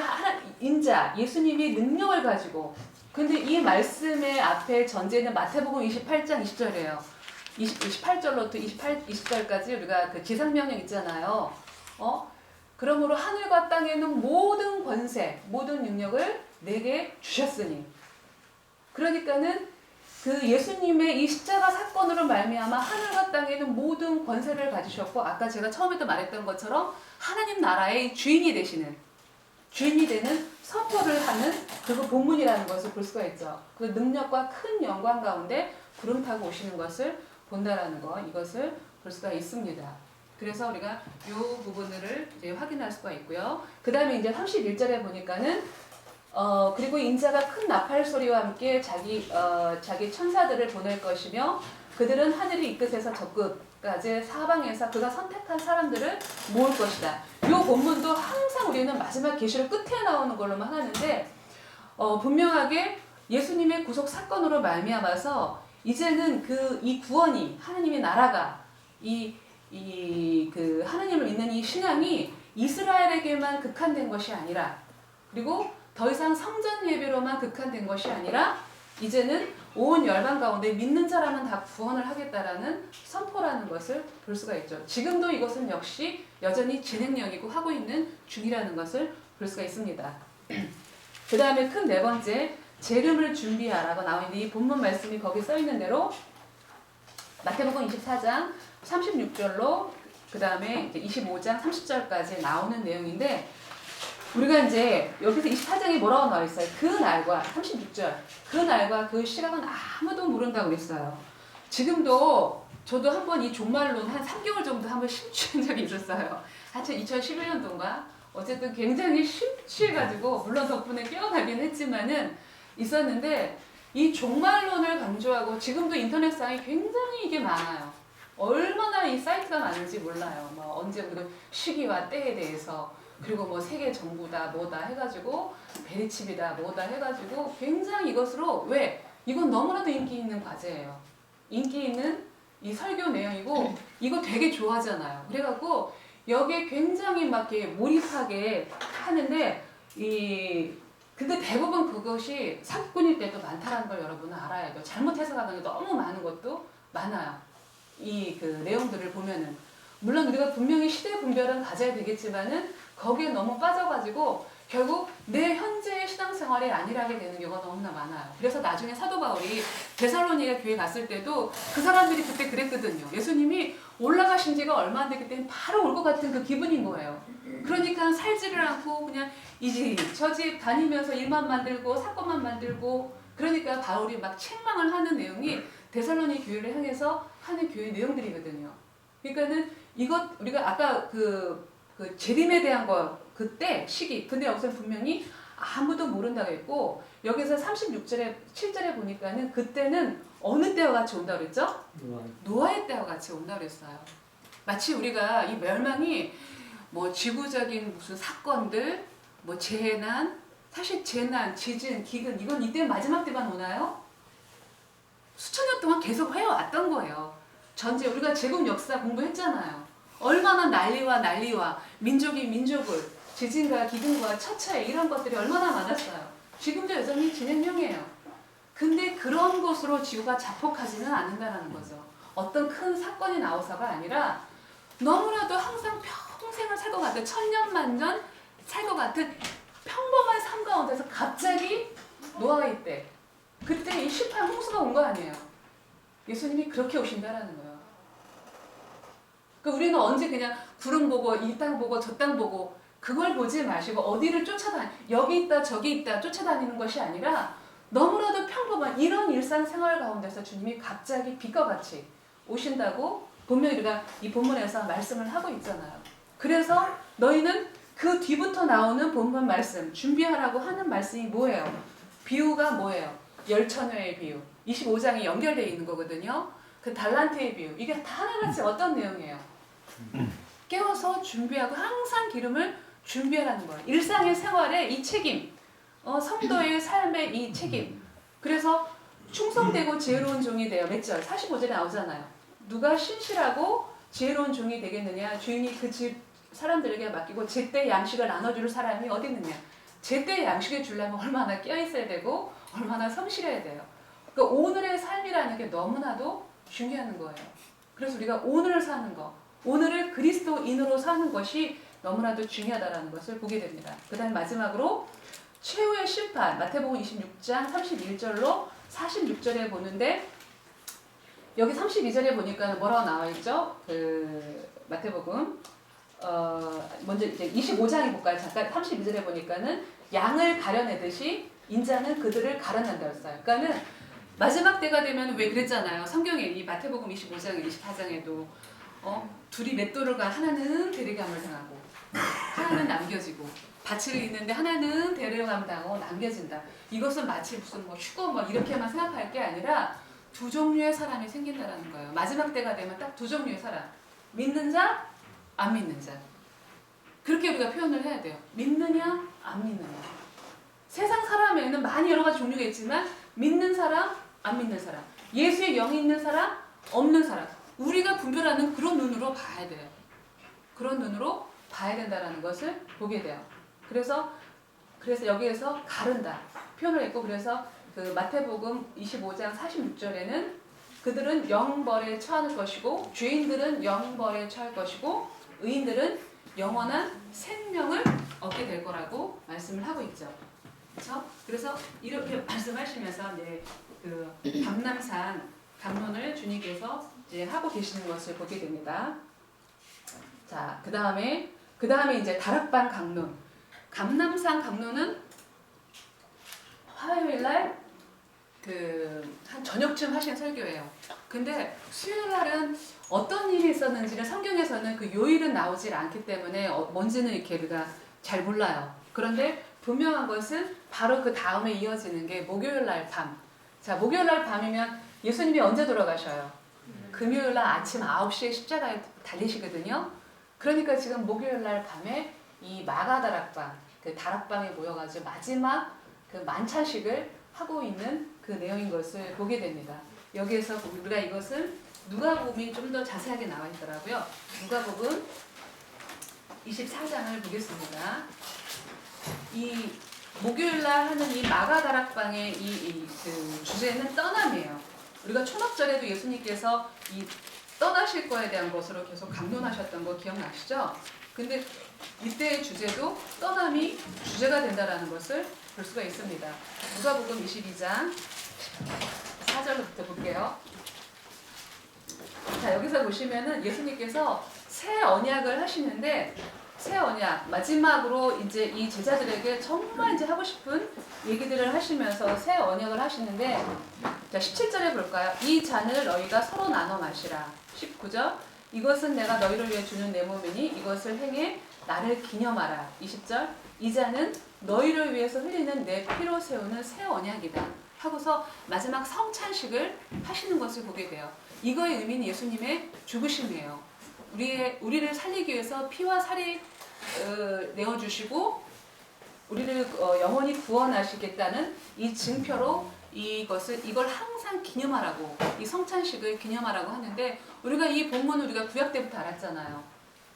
인자 예수님이 능력을 가지고 근데 이 말씀의 앞에 전제는 마태복음 28장 20절이에요. 28절로부터 20절까지 우리가 그 지상명령 있잖아요. 그러므로 하늘과 땅에 있는 모든 권세, 모든 능력을 내게 주셨으니. 그러니까는 그 예수님의 이 십자가 사건으로 말미암아 하늘과 땅에 있는 모든 권세를 가지셨고 아까 제가 처음에도 말했던 것처럼 하나님 나라의 주인이 되는 선포를 하는 그거 본문이라는 것을 볼 수가 있죠. 그 능력과 큰 영광 가운데 구름 타고 오시는 것을 본다라는 거 이것을 볼 수가 있습니다. 그래서 우리가 이 부분을 이제 확인할 수가 있고요. 그 다음에 이제 31절에 보니까는 그리고 인자가 큰 나팔 소리와 함께 자기 천사들을 보낼 것이며 그들은 하늘이 이 끝에서 저 끝까지 사방에서 그가 선택한 사람들을 모을 것이다. 이 본문도 항상 우리는 마지막 계시록 끝에 나오는 걸로만 하는데 분명하게 예수님의 구속 사건으로 말미암아서 이제는 이 구원이 하나님의 나라가 그 하나님을 믿는 이 신앙이 이스라엘에게만 극한된 것이 아니라 그리고 더 이상 성전 예배로만 극한된 것이 아니라 이제는 온 열방 가운데 믿는 자라면 다 구원을 하겠다라는 선포라는 것을 볼 수가 있죠. 지금도 이것은 역시 여전히 진행형이고 하고 있는 중이라는 것을 볼 수가 있습니다. 그 다음에 큰 네 번째 재림을 준비하라고 나오는데 이 본문 말씀이 거기 써 있는 대로 마태복음 24장 36절로 그 다음에 25장 30절까지 나오는 내용인데 우리가 이제 여기서 24장에 뭐라고 나와 있어요? 그 날과 36절 그 날과 그 시각은 아무도 모른다고 그랬어요. 지금도 저도 한번 이 종말론 한 3개월 정도 한번 심취한 적이 있었어요. 하여튼 2011년도인가 어쨌든 굉장히 심취해가지고 물론 덕분에 깨어나긴 했지만은 있었는데 이 종말론을 강조하고 지금도 인터넷상에 굉장히 이게 많아요. 얼마나 이 사이트가 많은지 몰라요. 뭐 언제 그 시기와 때에 대해서 그리고 뭐 세계 정부다 뭐다 해가지고 베리칩이다 뭐다 해가지고 굉장히 이것으로 왜 이건 너무나도 인기 있는 과제예요. 인기 있는 이 설교 내용이고 이거 되게 좋아하잖아요. 그래갖고 여기에 굉장히 막 이렇게 몰입하게 하는데 근데 대부분 그것이 사기꾼일 때도 많다는 걸 여러분은 알아야 돼요. 잘못 해석하는 게 너무 많은 것도 많아요. 그 내용들을 보면은 물론 우리가 분명히 시대 분별은 가져야 되겠지만은 거기에 너무 빠져가지고 결국 내 현재의 신앙생활이 안일하게 되는 경우가 너무나 많아요. 그래서 나중에 사도 바울이 데살로니가 교회 갔을 때도 그 사람들이 그때 그랬거든요. 예수님이 올라가신 지가 얼마 안 됐기 때문에 바로 올 것 같은 그 기분인 거예요. 그러니까 살지를 않고 그냥 이 집 저 집 다니면서 일만 만들고 사건만 만들고 그러니까 바울이 막 책망을 하는 내용이 데살로니 교회를 향해서 하는 교회 내용들이거든요. 그러니까는 우리가 아까 그 재림에 대한 거 그때 시기 근데 여기서 분명히 아무도 모른다고 했고 여기서 36절에 7절에 보니까는 그때는 어느 때와 같이 온다고 그랬죠? 노아의 때와 같이 온다고 그랬어요. 마치 우리가 이 멸망이 뭐 지구적인 무슨 사건들, 뭐 재난, 사실 재난, 지진, 기근 이건 이때 마지막 때만 오나요? 수천 년 동안 계속 해왔던 거예요. 전체 우리가 제국 역사 공부했잖아요. 얼마나 난리와 민족이 민족을 지진과 기근과 처처에 이런 것들이 얼마나 많았어요. 지금도 여전히 진행형이에요. 근데 그런 것으로 지구가 자폭하지는 않는다는 거죠. 어떤 큰 사건이 나와서가 아니라 너무나도 항상 평생을 살 것 같은 천년만년 살 것 같은 평범한 삶 가운데서 갑자기 노아의 때 그때 이 시판 홍수가 온 거 아니에요. 예수님이 그렇게 오신다라는 거예요. 그러니까 우리는 언제 그냥 구름 보고 이 땅 보고 저 땅 보고 그걸 보지 마시고 어디를 여기 있다 저기 있다 쫓아다니는 것이 아니라 너무나도 평범한 이런 일상생활 가운데서 주님이 갑자기 빛과 같이 오신다고 분명히 우리가 이 본문에서 말씀을 하고 있잖아요. 그래서 너희는 그 뒤부터 나오는 본문 말씀 준비하라고 하는 말씀이 뭐예요? 비유가 뭐예요? 열처녀의 비유 25장에 연결되어 있는 거거든요. 그 달란트의 비유 이게 다 하나같이 어떤 내용이에요? 깨워서 준비하고 항상 기름을 준비하라는 거예요. 일상의 생활에 이 책임 성도의 삶의 이 책임 그래서 충성되고 지혜로운 종이 되어 몇 절? 45절에 나오잖아요. 누가 신실하고 지혜로운 종이 되겠느냐 주인이 그 집 사람들에게 맡기고 제때 양식을 나눠줄 사람이 어디 있느냐 제때 양식을 주려면 얼마나 깨어있어야 되고 얼마나 성실해야 돼요. 그러니까 오늘의 삶이라는 게 너무나도 중요한 거예요. 그래서 우리가 오늘을 사는 거 오늘을 그리스도인으로 사는 것이 너무나도 중요하다는 것을 보게 됩니다. 그 다음 마지막으로 최후의 심판 마태복음 26장 31절로 46절에 보는데 여기 32절에 보니까 뭐라고 나와 있죠? 그 마태복음 먼저 이제 25장에 볼까요? 잠깐 32절에 보니까는 양을 가려내듯이 인자는 그들을 가려낸다고 했어요. 그러니까는 마지막 때가 되면 왜 그랬잖아요. 성경에 이 마태복음 25장 24장에도 둘이 맷돌을 가 하나는 대리감을 당하고 하나는 남겨지고 밭을 잇는데 하나는 대리감 당하고 남겨진다. 이것은 마치 무슨 뭐 휴거 뭐 이렇게만 생각할 게 아니라 두 종류의 사람이 생긴다라는 거예요. 마지막 때가 되면 딱 두 종류의 사람. 믿는 자, 안 믿는 자. 그렇게 우리가 표현을 해야 돼요. 믿느냐, 안 믿느냐. 세상 사람에는 많이 여러 가지 종류가 있지만 믿는 사람, 안 믿는 사람. 예수의 영이 있는 사람, 없는 사람. 우리가 분별하는 그런 눈으로 봐야 돼요. 그런 눈으로 봐야 된다는 것을 보게 돼요. 그래서 여기에서 가른다 표현을 했고 그래서 그 마태복음 25장 46절에는 그들은 영벌에 처할 것이고 죄인들은 영벌에 처할 것이고 의인들은 영원한 생명을 얻게 될 거라고 말씀을 하고 있죠. 그렇죠? 그래서 이렇게 말씀하시면서 이제 그 감람산 강론을 주님께서 이제 하고 계시는 것을 보게 됩니다. 자, 그 다음에 이제 다락방 강론. 감람산 강론은 화요일날 한 저녁쯤 하신 설교예요. 근데 수요일날은 어떤 일이 있었는지는 성경에서는 그 요일은 나오질 않기 때문에 뭔지는 이렇게 우리가 잘 몰라요. 그런데 분명한 것은 바로 그 다음에 이어지는 게 목요일날 밤. 자, 목요일날 밤이면 예수님이 언제 돌아가셔요? 금요일날 아침 9시에 십자가에 달리시거든요. 그러니까 지금 목요일날 밤에 이 마가다락방, 그 다락방에 모여가지고 마지막 그 만찬식을 하고 있는 그 내용인 것을 보게 됩니다. 여기에서 우리가 이것을 누가복음이 좀 더 자세하게 나와 있더라고요. 누가복음 24장을 보겠습니다. 이 목요일날 하는 이 마가다락방의 그 주제는 떠남이에요. 우리가 초막절에도 예수님께서 이 떠나실 거에 대한 것으로 계속 강론하셨던 거 기억나시죠? 근데 이때의 주제도 떠남이 주제가 된다라는 것을 볼 수가 있습니다. 누가복음 22장 4절부터 볼게요. 자, 여기서 보시면은 예수님께서 새 언약을 하시는데 새 언약 마지막으로 이제 이 제자들에게 정말 이제 하고 싶은 얘기들을 하시면서 새 언약을 하시는데 자 17절에 볼까요? 이 잔을 너희가 서로 나눠 마시라. 19절 이것은 내가 너희를 위해 주는 내 몸이니 이것을 행해 나를 기념하라. 20절. 이 잔은 너희를 위해서 흘리는 내 피로 세우는 새 언약이다. 하고서 마지막 성찬식을 하시는 것을 보게 돼요. 이거의 의미는 예수님의 죽으심이에요. 우리를 살리기 위해서 피와 살이 내어주시고 우리를 영원히 구원하시겠다는 이 증표로 이걸 항상 기념하라고, 이 성찬식을 기념하라고 하는데, 우리가 이 본문을 우리가 구약 때부터 알았잖아요.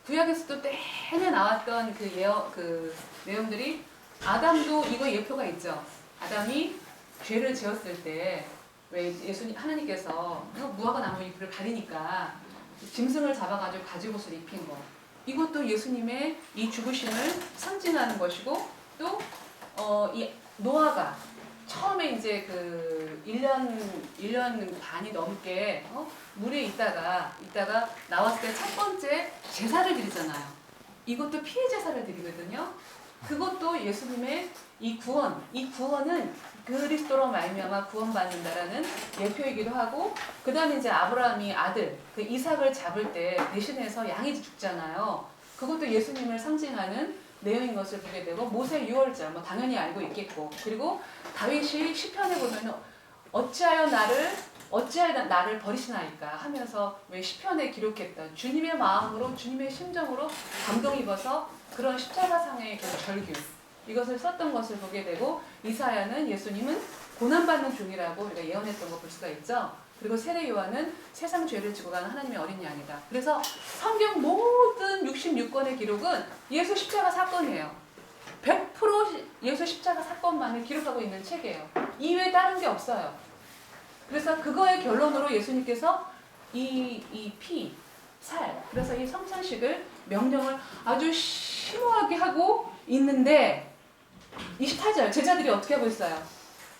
구약에서도 내내 나왔던 그 내용들이, 아담도 이거 예표가 있죠. 아담이 죄를 지었을 때 왜 하나님께서 무화과 나무 잎을 가리니까 짐승을 잡아가지고 가죽옷을 입힌 거, 이것도 예수님의 이 죽으심을 상징하는 것이고, 또 이 노아가 처음에 이제 그 1년 반이 넘게 물에 있다가 나왔을 때 첫 번째 제사를 드리잖아요. 이것도 피해 제사를 드리거든요. 그것도 예수님의 이 구원은 그리스도로 말미암아 구원받는다라는 예표이기도 하고, 그 다음에 이제 아브라함이 아들 그 이삭을 잡을 때 대신해서 양이 죽잖아요. 그것도 예수님을 상징하는 내용인 것을 보게 되고, 모세 유월절 뭐 당연히 알고 있겠고, 그리고 다윗이 시편에 보면은 어찌하여 나를 버리시나이까 하면서 왜 시편에 기록했던 주님의 마음으로, 주님의 심정으로 감동 입어서 그런 십자가상의 그 절규, 이것을 썼던 것을 보게 되고, 이사야는 예수님은 고난받는 종이라고 우리가 예언했던 거 볼 수가 있죠. 그리고 세례 요한은 세상 죄를 지고 가는 하나님의 어린 양이다. 그래서 성경 모든 66권의 기록은 예수 십자가 사건이에요. 100% 예수 십자가 사건만을 기록하고 있는 책이에요. 이외에 다른 게 없어요. 그래서 그거의 결론으로 예수님께서 이 피, 살, 그래서 이 성찬식을 명령을 아주 심오하게 하고 있는데, 28절 제자들이 어떻게 하고 있어요?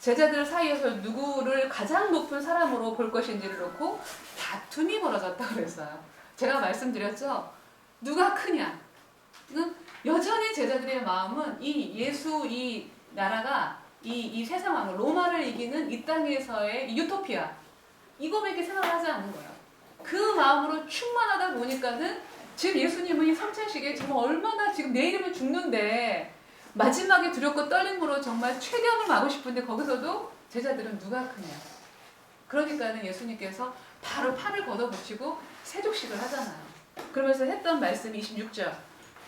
제자들 사이에서 누구를 가장 높은 사람으로 볼 것인지를 놓고 다툼이 벌어졌다고 그랬어요. 제가 말씀드렸죠? 누가 크냐? 여전히 제자들의 마음은 이 나라가 이 세상 왕 로마를 이기는 이 땅에서의 유토피아, 이거밖에 생각을 하지 않는 거예요. 그 마음으로 충만하다 보니까는 지금 예수님은 이 성찬식에 정말 얼마나 지금 내일이면 죽는데 마지막에 두렵고 떨림으로 정말 최대한을 막고 싶은데, 거기서도 제자들은 누가 크냐. 그러니까는 예수님께서 바로 팔을 걷어붙이고 세족식을 하잖아요. 그러면서 했던 말씀이 26절.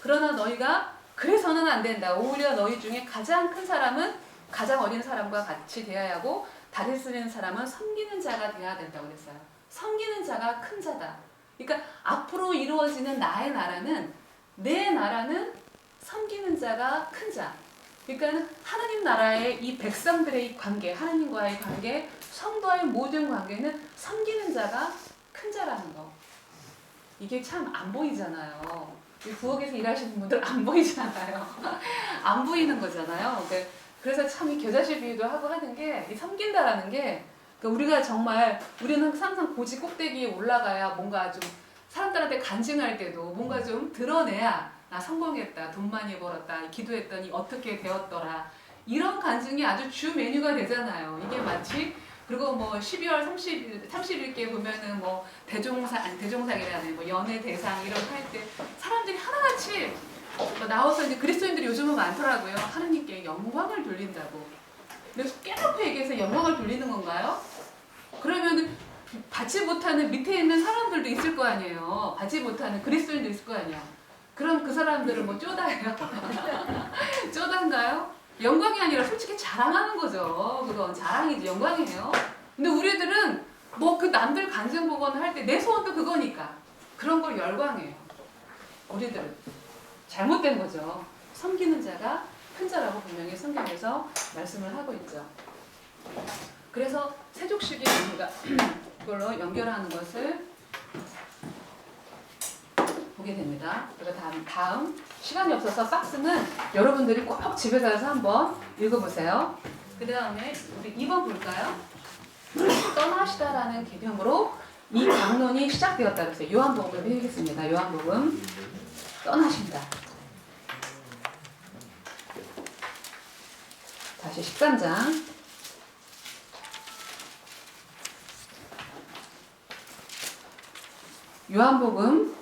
그러나 너희가 그래서는 안 된다. 오히려 너희 중에 가장 큰 사람은 가장 어린 사람과 같이 대해야 하고, 다리 쓰는 사람은 섬기는 자가 되어야 된다고 그랬어요. 섬기는 자가 큰 자다. 그러니까 앞으로 이루어지는 나의 나라는, 내 나라는 섬기는 자가 큰 자. 그러니까 하나님 나라의 이 백성들의 이 관계, 하나님과의 관계, 성도와의 모든 관계는 섬기는 자가 큰 자라는 거. 이게 참 안 보이잖아요. 부엌에서 일하시는 분들 안 보이잖아요. 안 보이는 거잖아요. 그래서 참 이 겨자씨 비유도 하고 하는 게, 이 섬긴다라는 게, 우리가 정말, 우리는 항상 고지 꼭대기에 올라가야 뭔가 좀 사람들한테 간증할 때도 뭔가 좀 드러내야, 나 성공했다, 돈 많이 벌었다, 기도했더니 어떻게 되었더라, 이런 간증이 아주 주 메뉴가 되잖아요. 이게 마치, 그리고 뭐 12월 30일께 보면은 뭐 대종상이라는 뭐 연예 대상 이런 거 할 때 사람들이 하나같이 나와서, 이제 그리스도인들이 요즘은 많더라고요. 하나님께 영광을 돌린다고. 근데 깨놓고 얘기해서 영광을 돌리는 건가요? 그러면은 받지 못하는 밑에 있는 사람들도 있을 거 아니에요. 받지 못하는 그리스도인도 있을 거 아니야. 그럼 그 사람들은 뭐 쪼다예요? 쪼다인가요? 영광이 아니라 솔직히 자랑하는 거죠. 그건 자랑이지, 영광이에요. 근데 우리들은 뭐 그 남들 간증 보거나 할 때 내 소원도 그거니까 그런 걸 열광해요. 우리들은 잘못된 거죠. 섬기는 자가 큰 자라고 분명히 성경에서 말씀을 하고 있죠. 그래서 세족식이 우리가 그걸로 연결하는 것을 보게 됩니다. 그리고 다음 시간이 없어서 박스는 여러분들이 꼭 집에 가서 한번 읽어보세요. 그 다음에 우리 2번 볼까요? 떠나시다라는 개념으로 이 강론이 시작되었다 그랬어요. 요한복음을 읽겠습니다. 요한복음 떠나신다. 다시 13장. 요한복음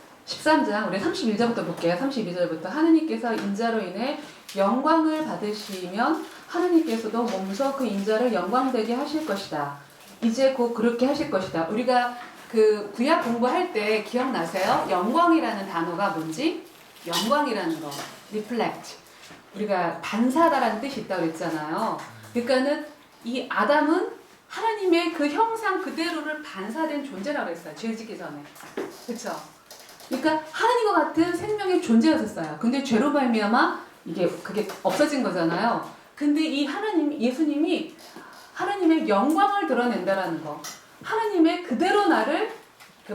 13장 우리 31절부터 볼게요. 32절부터 하느님께서 인자로 인해 영광을 받으시면 하느님께서도 몸소 그 인자를 영광되게 하실 것이다. 이제 곧 그렇게 하실 것이다. 우리가 그 구약 공부할 때 기억나세요? 영광이라는 단어가 뭔지? 영광이라는 거, reflect. 우리가 반사다라는 뜻이 있다고 그랬잖아요. 그러니까는 이 아담은 하나님의 그 형상 그대로를 반사된 존재라고 했어요. 죄 짓기 전에. 그렇죠? 그러니까 하나님과 같은 생명의 존재였었어요. 근데 죄로 말미암아 그게 없어진 거잖아요. 근데 이 하나님, 예수님이 하나님의 영광을 드러낸다라는 거. 하나님의 그대로 나를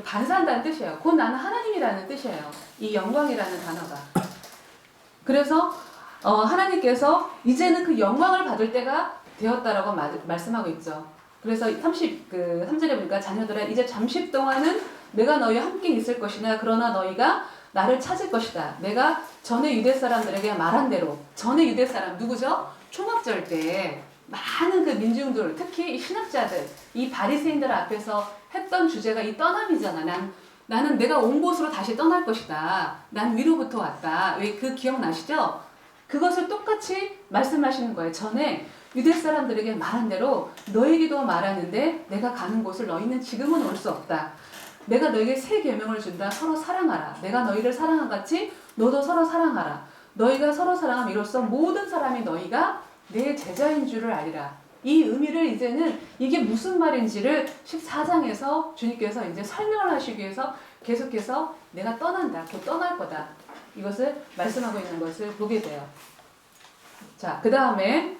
반사한다는 뜻이에요. 곧 나는 하나님이라는 뜻이에요. 이 영광이라는 단어가. 그래서 하나님께서 이제는 그 영광을 받을 때가 되었다라고 말씀하고 있죠. 그래서 3절에 보니까 자녀들아 이제 잠시 동안은 내가 너희와 함께 있을 것이나 그러나 너희가 나를 찾을 것이다. 내가 전에 유대 사람들에게 말한 대로 전에 유대 사람 누구죠? 초막절 때 많은 그 민중들 특히 이 신학자들 이 바리새인들 앞에서 했던 주제가 이 떠남이잖아. 나는 내가 온 곳으로 다시 떠날 것이다. 난 위로부터 왔다. 왜 그 기억나시죠? 그것을 똑같이 말씀하시는 거예요. 전에 유대 사람들에게 말한 대로 너에게도 말하는데 내가 가는 곳을 너희는 지금은 올 수 없다. 내가 너에게 새 계명을 준다. 서로 사랑하라. 내가 너희를 사랑한 같이 너도 서로 사랑하라. 너희가 서로 사랑함 이로써 모든 사람이 너희가 내 제자인 줄을 알리라. 이 의미를 이제는 이게 무슨 말인지를 14장에서 주님께서 이제 설명을 하시기 위해서 계속해서 내가 떠난다. 곧 떠날 거다. 이것을 말씀하고 있는 것을 보게 돼요. 자, 그 다음에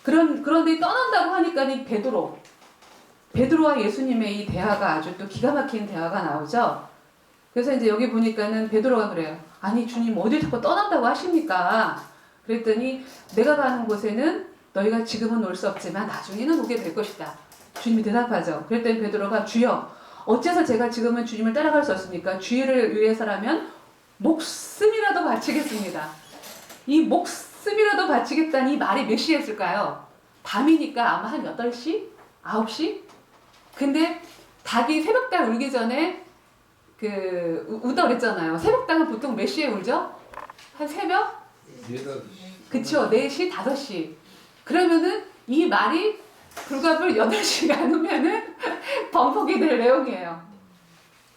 그런데 떠난다고 하니까 이 베드로와 예수님의 이 대화가 아주 또 기가 막힌 대화가 나오죠. 그래서 이제 여기 보니까는 베드로가 그래요. 아니 주님 어디 자꾸 떠난다고 하십니까? 그랬더니 내가 가는 곳에는 너희가 지금은 올 수 없지만 나중에는 오게 될 것이다. 주님이 대답하죠. 그랬더니 베드로가 주여 어째서 제가 지금은 주님을 따라갈 수 없습니까? 주의를 위해서라면 목숨이라도 바치겠습니다. 이 목숨이라도 바치겠다는 이 말이 몇 시에 했을까요? 밤이니까 아마 한 8시? 9시? 근데 닭이 새벽닭 울기 전에 우다 그랬잖아요. 새벽닭은 보통 몇 시에 울죠? 한 새벽? 그쵸. 4시, 5시. 그러면은 이 말이 불과불 8시간 후면은 범벅이 될 내용이에요.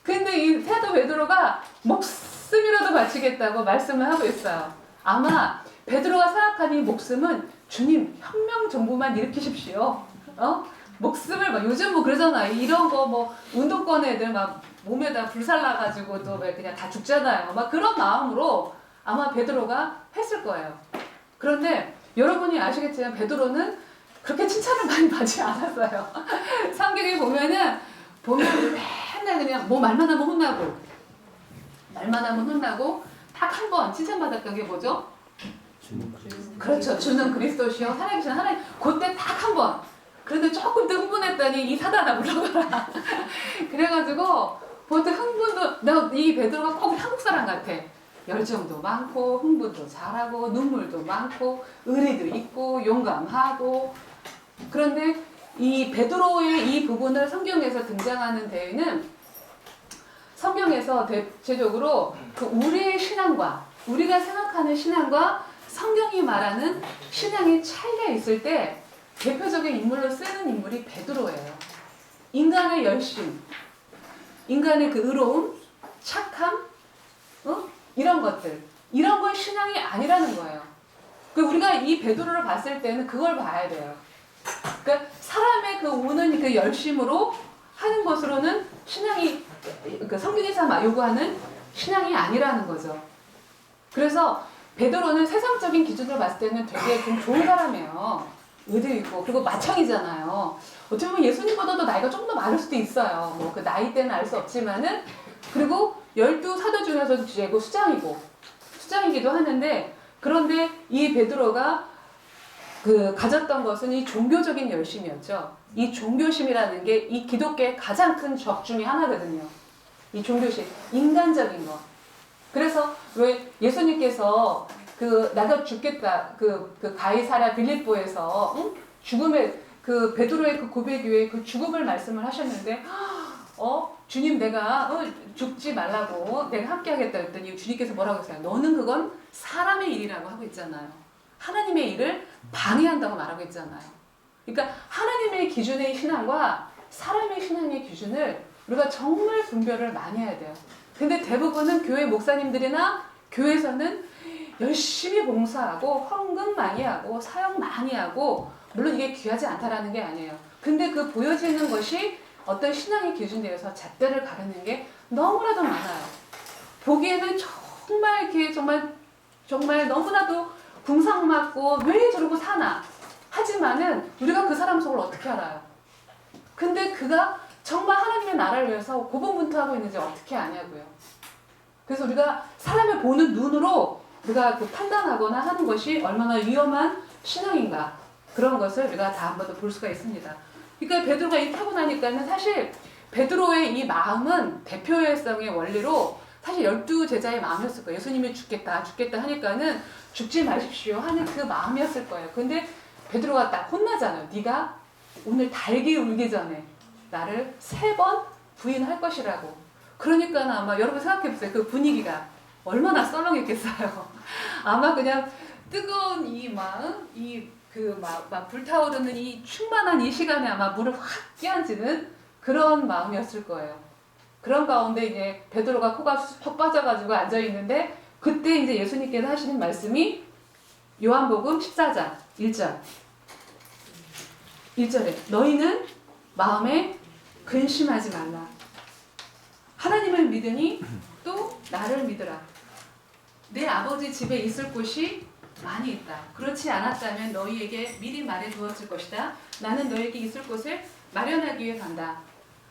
근데 이 사도 베드로가 목숨이라도 바치겠다고 말씀을 하고 있어요. 아마 베드로가 생각하는 이 목숨은 주님 혁명 정부만 일으키십시오. 목숨을 막 요즘 뭐 그러잖아요. 이런 거 뭐 운동권 애들 막 몸에다 불살 나가지고 또 그냥 다 죽잖아요. 막 그런 마음으로 아마 베드로가 했을 거예요. 그런데 여러분이 아시겠지만 베드로는 그렇게 칭찬을 많이 받지 않았어요. 성경에 보면 맨날 그냥 뭐 말만 하면 혼나고 딱 한 번 칭찬받았던 게 뭐죠? 그렇죠. 주는 그리스도시요 살아계신 하나님. 그때 딱 한 번. 그런데 조금 더 흥분했더니 이 사단아 물러가라. 그래가지고 보통 흥분도 이 베드로가 꼭 한국 사람 같아. 열정도 많고 흥분도 잘하고 눈물도 많고 의리도 있고 용감하고. 그런데 이 베드로의 이 부분을 성경에서 등장하는 데에는 성경에서 대체적으로 그 우리의 신앙과 우리가 생각하는 신앙과 성경이 말하는 신앙이 차이가 있을 때 대표적인 인물로 쓰는 인물이 베드로예요. 인간의 열심, 인간의 그 의로움, 착함, 이런 것들. 이런 건 신앙이 아니라는 거예요. 우리가 이 베드로를 봤을 때는 그걸 봐야 돼요. 그러니까 사람의 그 오는 그 열심으로 하는 것으로는 신앙이, 성경에서 요구하는 신앙이 아니라는 거죠. 그래서 베드로는 세상적인 기준으로 봤을 때는 되게 좀 좋은 사람이에요. 의도 있고, 그리고 마청이잖아요. 어떻게 보면 예수님보다도 나이가 조금 더 많을 수도 있어요. 뭐 그 나이 때는 알 수 없지만은. 그리고 12사도 중에서도 제고 수장이기도 하는데, 그런데 이 베드로가 가졌던 것은 이 종교적인 열심이었죠. 이 종교심이라는 게 이 기독교의 가장 큰 적 중에 하나거든요. 이 종교심, 인간적인 것. 그래서 왜 예수님께서 나가 죽겠다, 가이사랴 빌립보에서, 죽음의, 베드로의 그 고백 위에 그 죽음을 말씀을 하셨는데, 주님 내가 죽지 말라고 내가 함께 하겠다 했더니 주님께서 뭐라고 했어요? 너는 그건 사람의 일이라고 하고 있잖아요. 하나님의 일을 방해한다고 말하고 있잖아요. 그러니까 하나님의 기준의 신앙과 사람의 신앙의 기준을 우리가 정말 분별을 많이 해야 돼요. 근데 대부분은 교회 목사님들이나 교회에서는 열심히 봉사하고 헌금 많이 하고 사역 많이 하고 물론 이게 귀하지 않다라는 게 아니에요. 근데 그 보여지는 것이 어떤 신앙의 기준되어서 잣대를 가르는 게 너무나도 많아요. 보기에는 정말 이렇게 정말 너무나도 궁상맞고 왜 저러고 사나 하지만은 우리가 그 사람 속을 어떻게 알아요? 근데 그가 정말 하나님의 나라를 위해서 고분분투하고 있는지 어떻게 아냐고요. 그래서 우리가 사람을 보는 눈으로 우리가 그 판단하거나 하는 것이 얼마나 위험한 신앙인가 그런 것을 우리가 다 한 번 더 볼 수가 있습니다. 그러니까 베드로가 이 타고 나니까는 사실 베드로의 이 마음은 대표성의 원리로 사실 12제자의 마음이었을 거예요. 예수님이 죽겠다 하니까는 죽지 마십시오 하는 그 마음이었을 거예요. 근데 베드로가 딱 혼나잖아요. 네가 오늘 달기 울기 전에 나를 3번 부인할 것이라고. 그러니까 아마 여러분 생각해보세요. 그 분위기가 얼마나 썰렁했겠어요. 아마 그냥 뜨거운 이 마음, 막 불타오르는 이 충만한 이 시간에 아마 물을 확 끼얹는 그런 마음이었을 거예요. 그런 가운데 이제 베드로가 코가 푹 빠져가지고 앉아 있는데 그때 이제 예수님께서 하시는 말씀이 요한복음 14장 1절에 너희는 마음에 근심하지 말라. 하나님을 믿으니 또 나를 믿으라. 내 아버지 집에 있을 곳이 많이 있다. 그렇지 않았다면 너희에게 미리 말해 두었을 것이다. 나는 너희에게 있을 곳을 마련하기 위해 간다.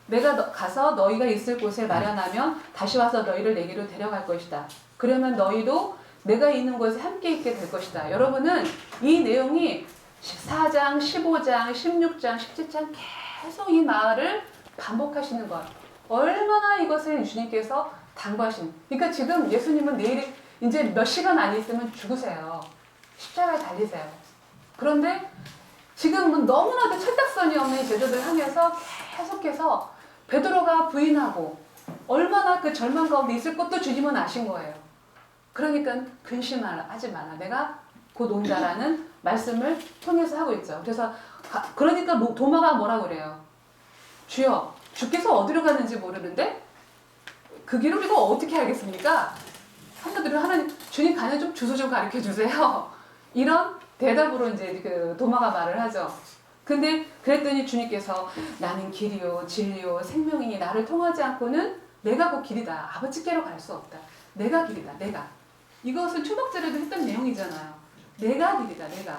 내가 가서 너희가 있을 곳을 마련하면 다시 와서 너희를 내게로 데려갈 것이다. 그러면 너희도 내가 있는 곳에 함께 있게 될 것이다. 여러분은 이 내용이 14장, 15장, 16장, 17장 계속 이 말을 반복하시는 것. 얼마나 이것을 주님께서 당부하신. 그러니까 지금 예수님은 내일 이제 몇 시간 안 있으면 죽으세요. 십자가에 달리세요. 그런데 지금은 너무나도 철딱선이 없는 제자들 하면서 계속해서 베드로가 부인하고 얼마나 그 절망 가운데 있을 것도 주님은 아신 거예요. 그러니까 근심하지 마라. 내가 곧 온다라는 말씀을 통해서 하고 있죠. 그래서 그러니까 도마가 뭐라고 그래요? 주여, 주께서 어디로 가는지 모르는데 그 길을 우리가 어떻게 알겠습니까? 한마디로 하나님, 주님 가는 좀 주소 좀 가르쳐 주세요. 이런 대답으로 이제 그 도마가 말을 하죠. 근데 그랬더니 주님께서 나는 길이요 진리요 생명이니 나를 통하지 않고는 내가 그 길이다. 아버지께로 갈 수 없다. 내가 길이다. 내가. 이것은 초막절에도 했던 내용이잖아요. 내가 길이다. 내가.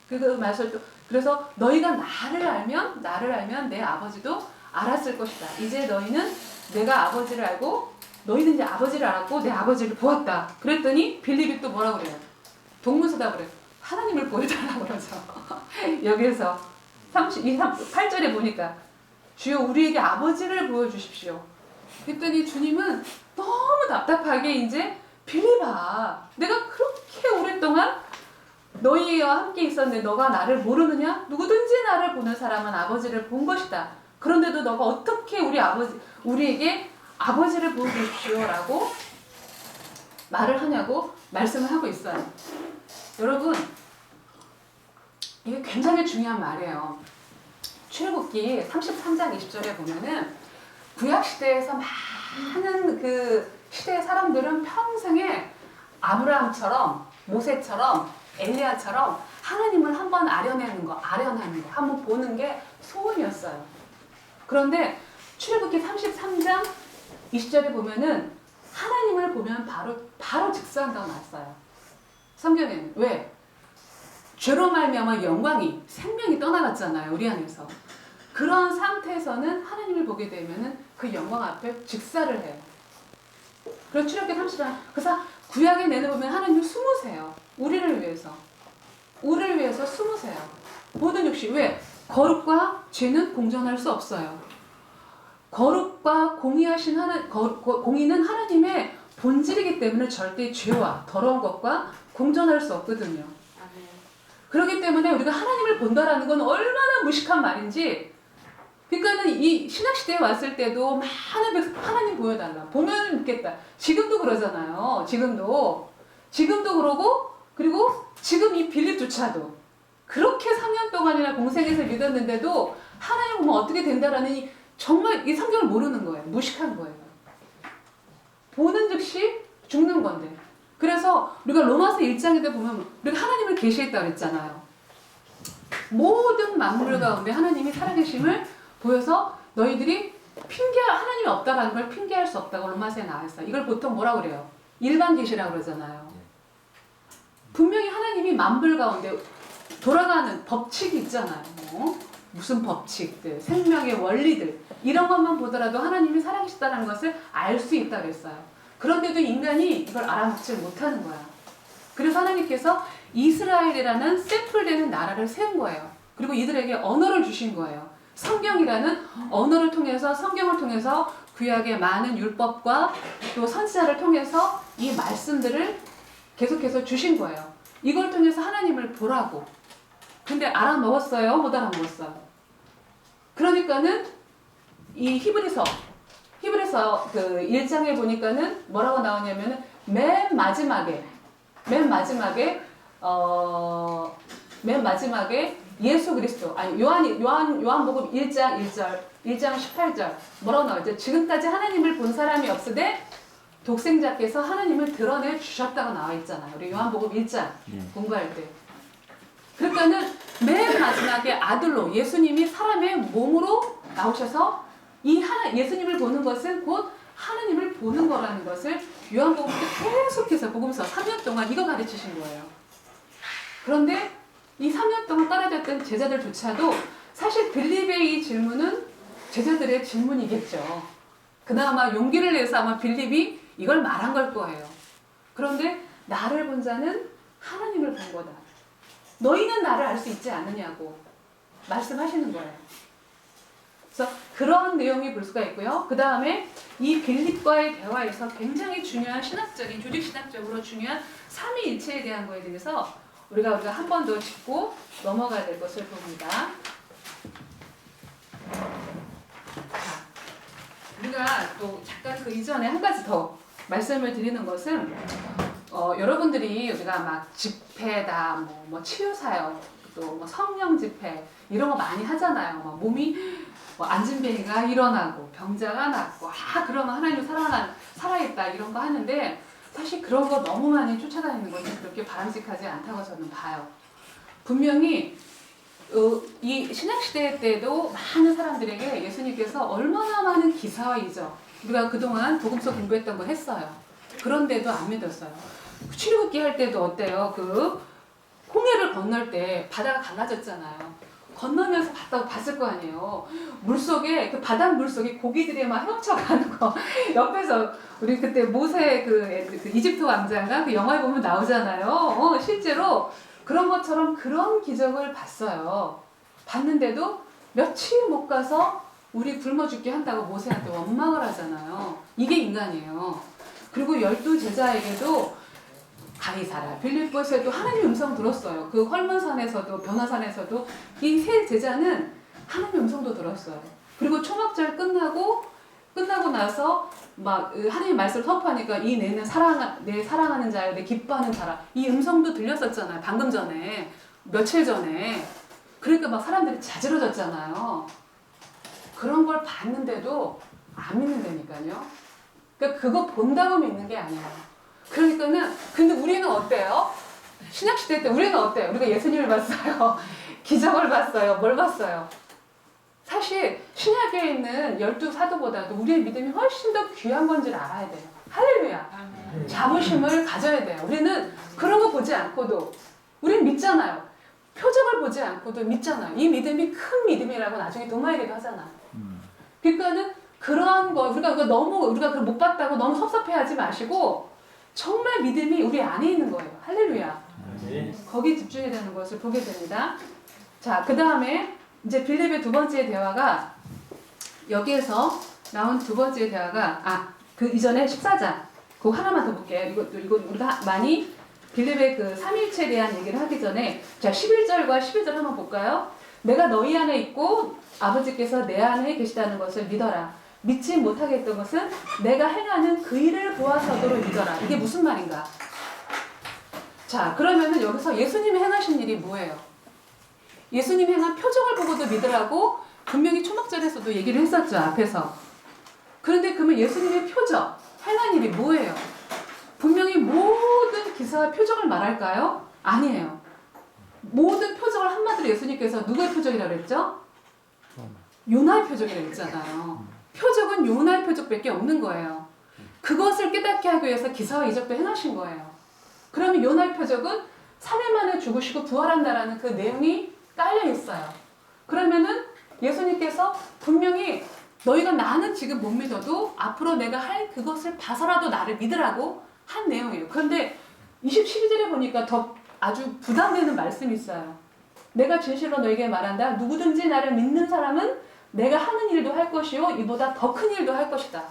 그 말씀 그래서 너희가 나를 알면 내 아버지도 알았을 것이다. 이제 너희는 내가 아버지를 알고 너희는 이제 아버지를 알았고 내 아버지를 보았다. 그랬더니 빌립이 또 뭐라고 그래요? 동문서답을 해요. 하나님을 보여달라고 그러죠. 여기에서 8절에 보니까 주여 우리에게 아버지를 보여주십시오. 그랬더니 주님은 너무 답답하게 이제 빌립아 내가 그렇게 오랫동안 너희와 함께 있었는데 너가 나를 모르느냐? 누구든지 나를 보는 사람은 아버지를 본 것이다. 그런데도 너가 어떻게 우리에게 아버지를 보여주십시오라고 말을 하냐고 말씀을 하고 있어요. 여러분 이게 굉장히 중요한 말이에요. 출애굽기 33장 20절에 보면은 구약시대에서 많은 그 시대의 사람들은 평생에 아브라함처럼 모세처럼 엘리야처럼 하나님을 한번 아련하는 거 한번 보는 게 소원이었어요. 그런데 출애굽기 33장 20절에 보면은 하나님을 보면 바로 즉사한다고 나왔어요. 성경에는 왜? 죄로 말미암아 영광이 생명이 떠나갔잖아요. 우리 안에서. 그런 상태에서는 하나님을 보게 되면은 그 영광 앞에 즉사를 해요. 그래서 출애굽기 30장 그래서 구약에 내놓으면 하나님을 숨으세요. 우리를 위해서 숨으세요. 모든 육신 왜? 거룩과 죄는 공존할 수 없어요. 거룩과 공의는 하나님의 본질이기 때문에 절대 죄와 더러운 것과 공존할 수 없거든요. 그렇기 때문에 우리가 하나님을 본다라는 건 얼마나 무식한 말인지 그러니까는 이 신학 시대에 왔을 때도 많은 하나님 보여달라. 보면 믿겠다. 지금도 그러잖아요. 지금도 그러고 그리고 지금 이 빌립조차도 그렇게 3년 동안이나 공생에서 믿었는데도 하나님 보면 어떻게 된다라는 정말 이 성경을 모르는 거예요. 무식한 거예요. 보는 즉시 죽는 건데. 그래서 우리가 로마서 1장에도 보면 우리가 하나님을 계시했다고 그랬잖아요. 모든 만물 가운데 하나님이 살아계심을 보여서 너희들이 하나님이 없다라는 걸 핑계할 수 없다고 로마서에 나와 있어요. 이걸 보통 뭐라고 그래요? 일반 계시라고 그러잖아요. 분명히 하나님이 만물 가운데 돌아가는 법칙이 있잖아요. 무슨 법칙들, 생명의 원리들 이런 것만 보더라도 하나님이 살아계시다는 것을 알 수 있다고 했어요. 그런데도 인간이 이걸 알아먹지 못하는 거야. 그래서 하나님께서 이스라엘이라는 샘플되는 나라를 세운 거예요. 그리고 이들에게 언어를 주신 거예요. 성경이라는 언어를 통해서 성경을 통해서 구약의 많은 율법과 또 선지자를 통해서 이 말씀들을 계속해서 주신 거예요. 이걸 통해서 하나님을 보라고. 근데 알아먹었어요? 못 알아먹었어요? 그러니까는 이 히브리서 그 1장에 보니까는 뭐라고 나오냐면은 맨 마지막에 예수 그리스도 요한복음 1장 18절 뭐라고 나오죠? 지금까지 하나님을 본 사람이 없으되 독생자께서 하나님을 드러내 주셨다고 나와 있잖아요. 우리 요한복음 1장 공부할 때. 그러니까는 맨 마지막에 아들로 예수님이 사람의 몸으로 나오셔서 예수님을 보는 것은 곧 하나님을 보는 거라는 것을 요한복음 때 계속해서 복음서 3년 동안 이거 가르치신 거예요. 그런데 이 3년 동안 따라줬던 제자들조차도 사실 빌립의 이 질문은 제자들의 질문이겠죠. 그나마 용기를 내서 아마 빌립이 이걸 말한 걸 거예요. 그런데 나를 본 자는 하나님을 본 거다. 너희는 나를 알 수 있지 않느냐고 말씀하시는 거예요. 그래서 그런 내용이 볼 수가 있고요. 그 다음에 이 빌립과의 대화에서 굉장히 중요한 조직신학적으로 중요한 삼위일체에 대한 거에 대해서 우리가 한 번 더 짚고 넘어가야 될 것을 봅니다. 우리가 또 잠깐 그 이전에 한 가지 더 말씀을 드리는 것은 여러분들이 우리가 막 집회다, 뭐 치유사역, 또 뭐 성령 집회 이런 거 많이 하잖아요. 막 몸이 안진뱅이가 일어나고 병자가 낫고 그러면 하나님이 살아있다 이런 거 하는데 사실 그런 거 너무 많이 쫓아다니는 것은 그렇게 바람직하지 않다고 저는 봐요. 분명히 이 신약시대 때도 많은 사람들에게 예수님께서 얼마나 많은 기사와 이적 우리가 그동안 복음서 공부했던 거 했어요. 그런데도 안 믿었어요. 출애굽기 할 때도 어때요? 그 홍해를 건널 때 바다가 갈라졌잖아요. 건너면서 봤을 거 아니에요. 물속에 그 바닷 물속에 고기들이 막 헤엄쳐가는 거 옆에서 우리 그때 모세 그 이집트 왕자가 그 영화에 보면 나오잖아요. 실제로 그런 것처럼 그런 기적을 봤어요. 봤는데도 며칠 못 가서 우리 굶어 죽게 한다고 모세한테 원망을 하잖아요. 이게 인간이에요. 그리고 12제자에게도 가이사라, 빌립보에서도 하나님의 음성 들었어요. 그 헐몬산에서도 변화산에서도 이 세 제자는 하나님의 음성도 들었어요. 그리고 초막절 끝나고 나서 막 하나님의 말씀을 선포하니까 이 내는 내 사랑하는 자요, 내 기뻐하는 자라 이 음성도 들렸었잖아요. 방금 전에 며칠 전에. 그러니까 막 사람들이 자지러졌잖아요. 그런 걸 봤는데도 안 믿는다니까요. 그러니까 그거 본다고 믿는 게 아니에요. 그러니까는 근데 우리는 어때요? 신약시대 때 우리는 어때요? 우리가 예수님을 봤어요. 기적을 봤어요. 뭘 봤어요? 사실 신약에 있는 12사도보다도 우리의 믿음이 훨씬 더 귀한 건지를 알아야 돼요. 할렐루야. 자부심을 가져야 돼요. 우리는 그런 거 보지 않고도 우리는 믿잖아요. 표적을 보지 않고도 믿잖아요. 이 믿음이 큰 믿음이라고 나중에 도마에게도 하잖아. 그러니까는 그러한 거 우리가 그걸 못 봤다고 너무 섭섭해하지 마시고 정말 믿음이 우리 안에 있는 거예요. 할렐루야. 거기에 집중해야 되는 것을 보게 됩니다. 자, 그 다음에 이제 빌립의 두 번째 대화가 여기에서 나온 두 번째 대화가 그 이전에 14장 그거 하나만 더 볼게요. 이거 우리가 많이 빌립의 그 삼위일체에 대한 얘기를 하기 전에 자 11절과 12절 한번 볼까요? 내가 너희 안에 있고 아버지께서 내 안에 계시다는 것을 믿어라. 믿지 못하겠던 것은 내가 행하는 그 일을 보아서도록 믿어라. 이게 무슨 말인가? 자, 그러면은 여기서 예수님이 행하신 일이 뭐예요? 예수님이 행한 표적을 보고도 믿으라고 분명히 초막절에서도 얘기를 했었죠, 앞에서. 그런데 그러면 예수님의 표적, 행한 일이 뭐예요? 분명히 모든 기사와 표적을 말할까요? 아니에요. 모든 표적을 한마디로 예수님께서 누구의 표적이라고 그랬죠? 요나의 표적이라고 했잖아요. 표적은 요나의 표적밖에 없는 거예요. 그것을 깨닫게 하기 위해서 기사와 이적도 행하신 거예요. 그러면 요나의 표적은 3일 만에 죽으시고 부활한다라는 그 내용이 깔려 있어요. 그러면은 예수님께서 분명히 너희가 나는 지금 못 믿어도 앞으로 내가 할 그것을 봐서라도 나를 믿으라고 한 내용이에요. 그런데 12절에 보니까 더 아주 부담되는 말씀이 있어요. 내가 진실로 너에게 말한다. 누구든지 나를 믿는 사람은 내가 하는 일도 할 것이요 이보다 더 큰 일도 할 것이다.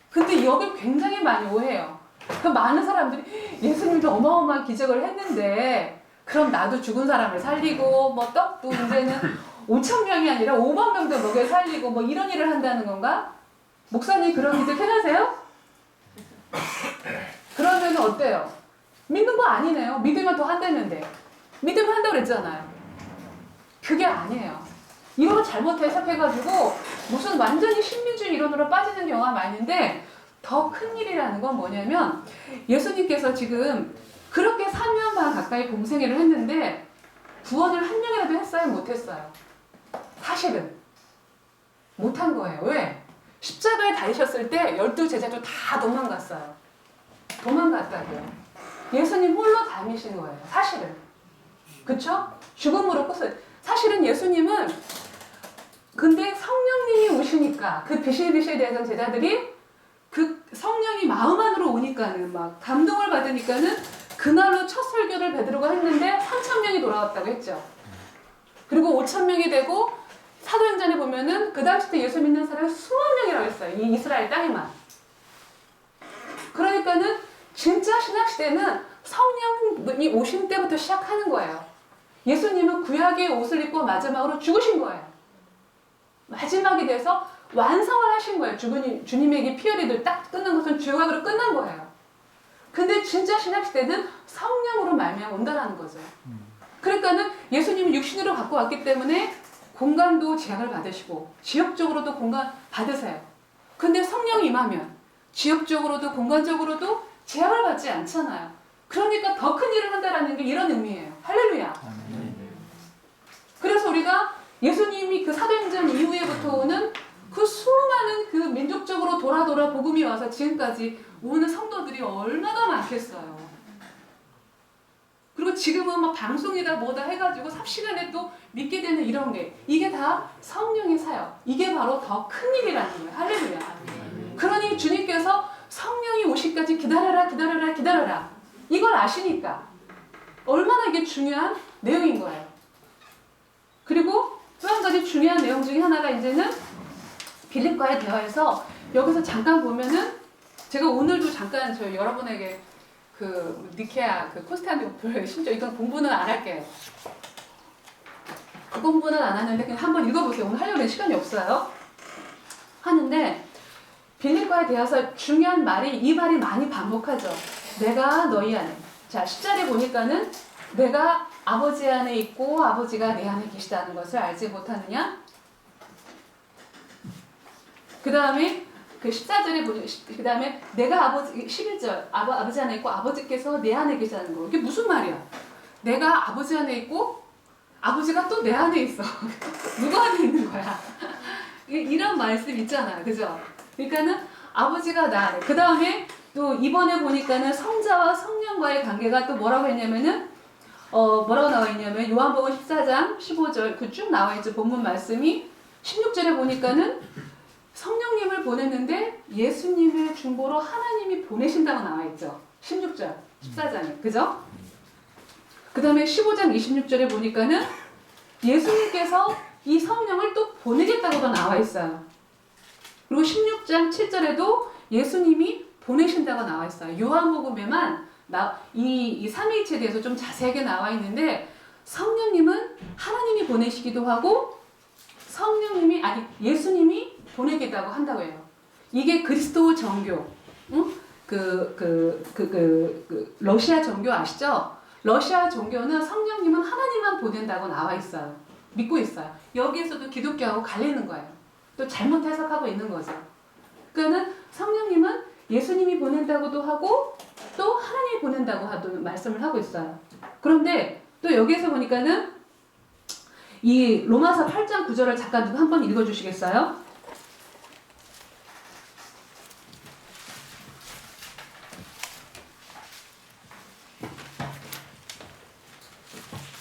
근데 여기 굉장히 많이 오해해요. 그 많은 사람들이 예수님도 어마어마한 기적을 했는데 그럼 나도 죽은 사람을 살리고 뭐 떡도 이제는 5,000명이 아니라 5만 명도 먹여 살리고 뭐 이런 일을 한다는 건가? 목사님 그런 기적 해가세요? 그러면 어때요? 믿는 거 아니네요. 믿으면 더 한다는데. 믿으면 한다고 그랬잖아요. 그게 아니에요. 이런 거 잘못 해석해가지고 무슨 완전히 신민주의 이론으로 빠지는 경우가 많은데 더 큰 일이라는 건 뭐냐면 예수님께서 지금 그렇게 3년 반 가까이 공생애를 했는데 구원을 한 명이라도 했어요? 못했어요? 사실은 못한 거예요. 왜? 십자가에 달리셨을 때 12제자도 다 도망갔어요. 도망갔다고요. 예수님 홀로 다니신 거예요. 사실은. 그쵸? 죽음으로 끝을. 사실은 예수님은 근데 성령님이 오시니까 그 비실비실 대던 제자들이 그 성령이 마음 안으로 오니까는 막 감동을 받으니까는 그날로 첫 설교를 베드로가 했는데 3,000명이 돌아왔다고 했죠. 그리고 5,000명이 되고 사도행전에 보면은 그 당시 때 예수 믿는 사람이 수만 명이라고 했어요. 이 이스라엘 땅에만. 그러니까는 진짜 신약시대는 성령이 오신 때부터 시작하는 거예요. 예수님은 구약의 옷을 입고 마지막으로 죽으신 거예요. 마지막이 돼서 완성을 하신 거예요. 주님에게 피 흘리듯 딱 끝난 것은 죄악으로 끝난 거예요. 근데 진짜 신약시대는 성령으로 말미암아 온다라는 거죠. 그러니까는 예수님이 육신으로 갖고 왔기 때문에 공간도 제약을 받으시고 지역적으로도 공간 받으세요. 근데 성령이 임하면 지역적으로도 공간적으로도 제약을 받지 않잖아요. 그러니까 더 큰 일을 한다라는 게 이런 의미예요. 할렐루야. 그래서 우리가 예수님이 그 사도행전 이후에부터 오는 그 수많은 그 민족적으로 돌아 복음이 와서 지금까지 오는 성도들이 얼마나 많겠어요. 그리고 지금은 막 방송이다 뭐다 해가지고 삽시간에 또 믿게 되는 이런 게 이게 다 성령의 사역. 이게 바로 더 큰 일이라는 거예요. 할렐루야. 그러니 주님께서 성령이 오시기까지 기다려라. 이걸 아시니까 얼마나 이게 중요한 내용인 거예요. 그리고 또 한 가지 중요한 내용 중에 하나가 이제는 빌립과의 대화에서 여기서 잠깐 보면은 제가 오늘도 잠깐 저 여러분에게 그 니케아 그 콘스탄티노플 심지어 이건 공부는 안 할게요. 그 공부는 안 하는데 그냥 한번 읽어보세요. 오늘 하려면 시간이 없어요. 하는데 빌립과의 대화에서 중요한 말이 이 말이 많이 반복하죠. 내가 너희 안에. 자 10절에 보니까는 내가 아버지 안에 있고 아버지가 내 안에 계시다는 것을 알지 못하느냐? 그 다음에 그 14절에 보니 그 다음에 내가 아버지 11절 아버지 안에 있고 아버지께서 내 안에 계시다는 거. 이게 무슨 말이야? 내가 아버지 안에 있고 아버지가 또 내 안에 있어. 누구 안에 있는 거야? 이런 말씀 있잖아요. 그죠? 그러니까는 아버지가 나 안에. 그 다음에 또 이번에 보니까는 성자와 성령과의 관계가 또 뭐라고 했냐면은 뭐라고 나와 있냐면 요한복음 14장 15절 그 쭉 나와 있죠. 본문 말씀이 16절에 보니까는 성령님을 보냈는데 예수님의 중보로 하나님이 보내신다고 나와 있죠. 16절 14장에. 그죠? 그 다음에 15장 26절에 보니까는 예수님께서 이 성령을 또 보내겠다고도 나와 있어요. 그리고 16장 7절에도 예수님이 보내신다고 나와 있어요. 요한복음에만 이 삼위일체에 대해서 좀 자세하게 나와 있는데 성령님은 하나님이 보내시기도 하고 예수님이 보내기도 한다고 해요. 이게 그리스도 정교, 응? 러시아 종교 아시죠? 러시아 종교는 성령님은 하나님만 보낸다고 나와 있어요. 믿고 있어요. 여기에서도 기독교하고 갈리는 거예요. 또 잘못 해석하고 있는 거죠. 그러니까는 성령님은 예수님이 보낸다고도 하고 또 하나님이 보낸다고 말씀을 하고 있어요. 그런데 또 여기에서 보니까는 이 로마서 8장 9절을 잠깐 한번 읽어주시겠어요?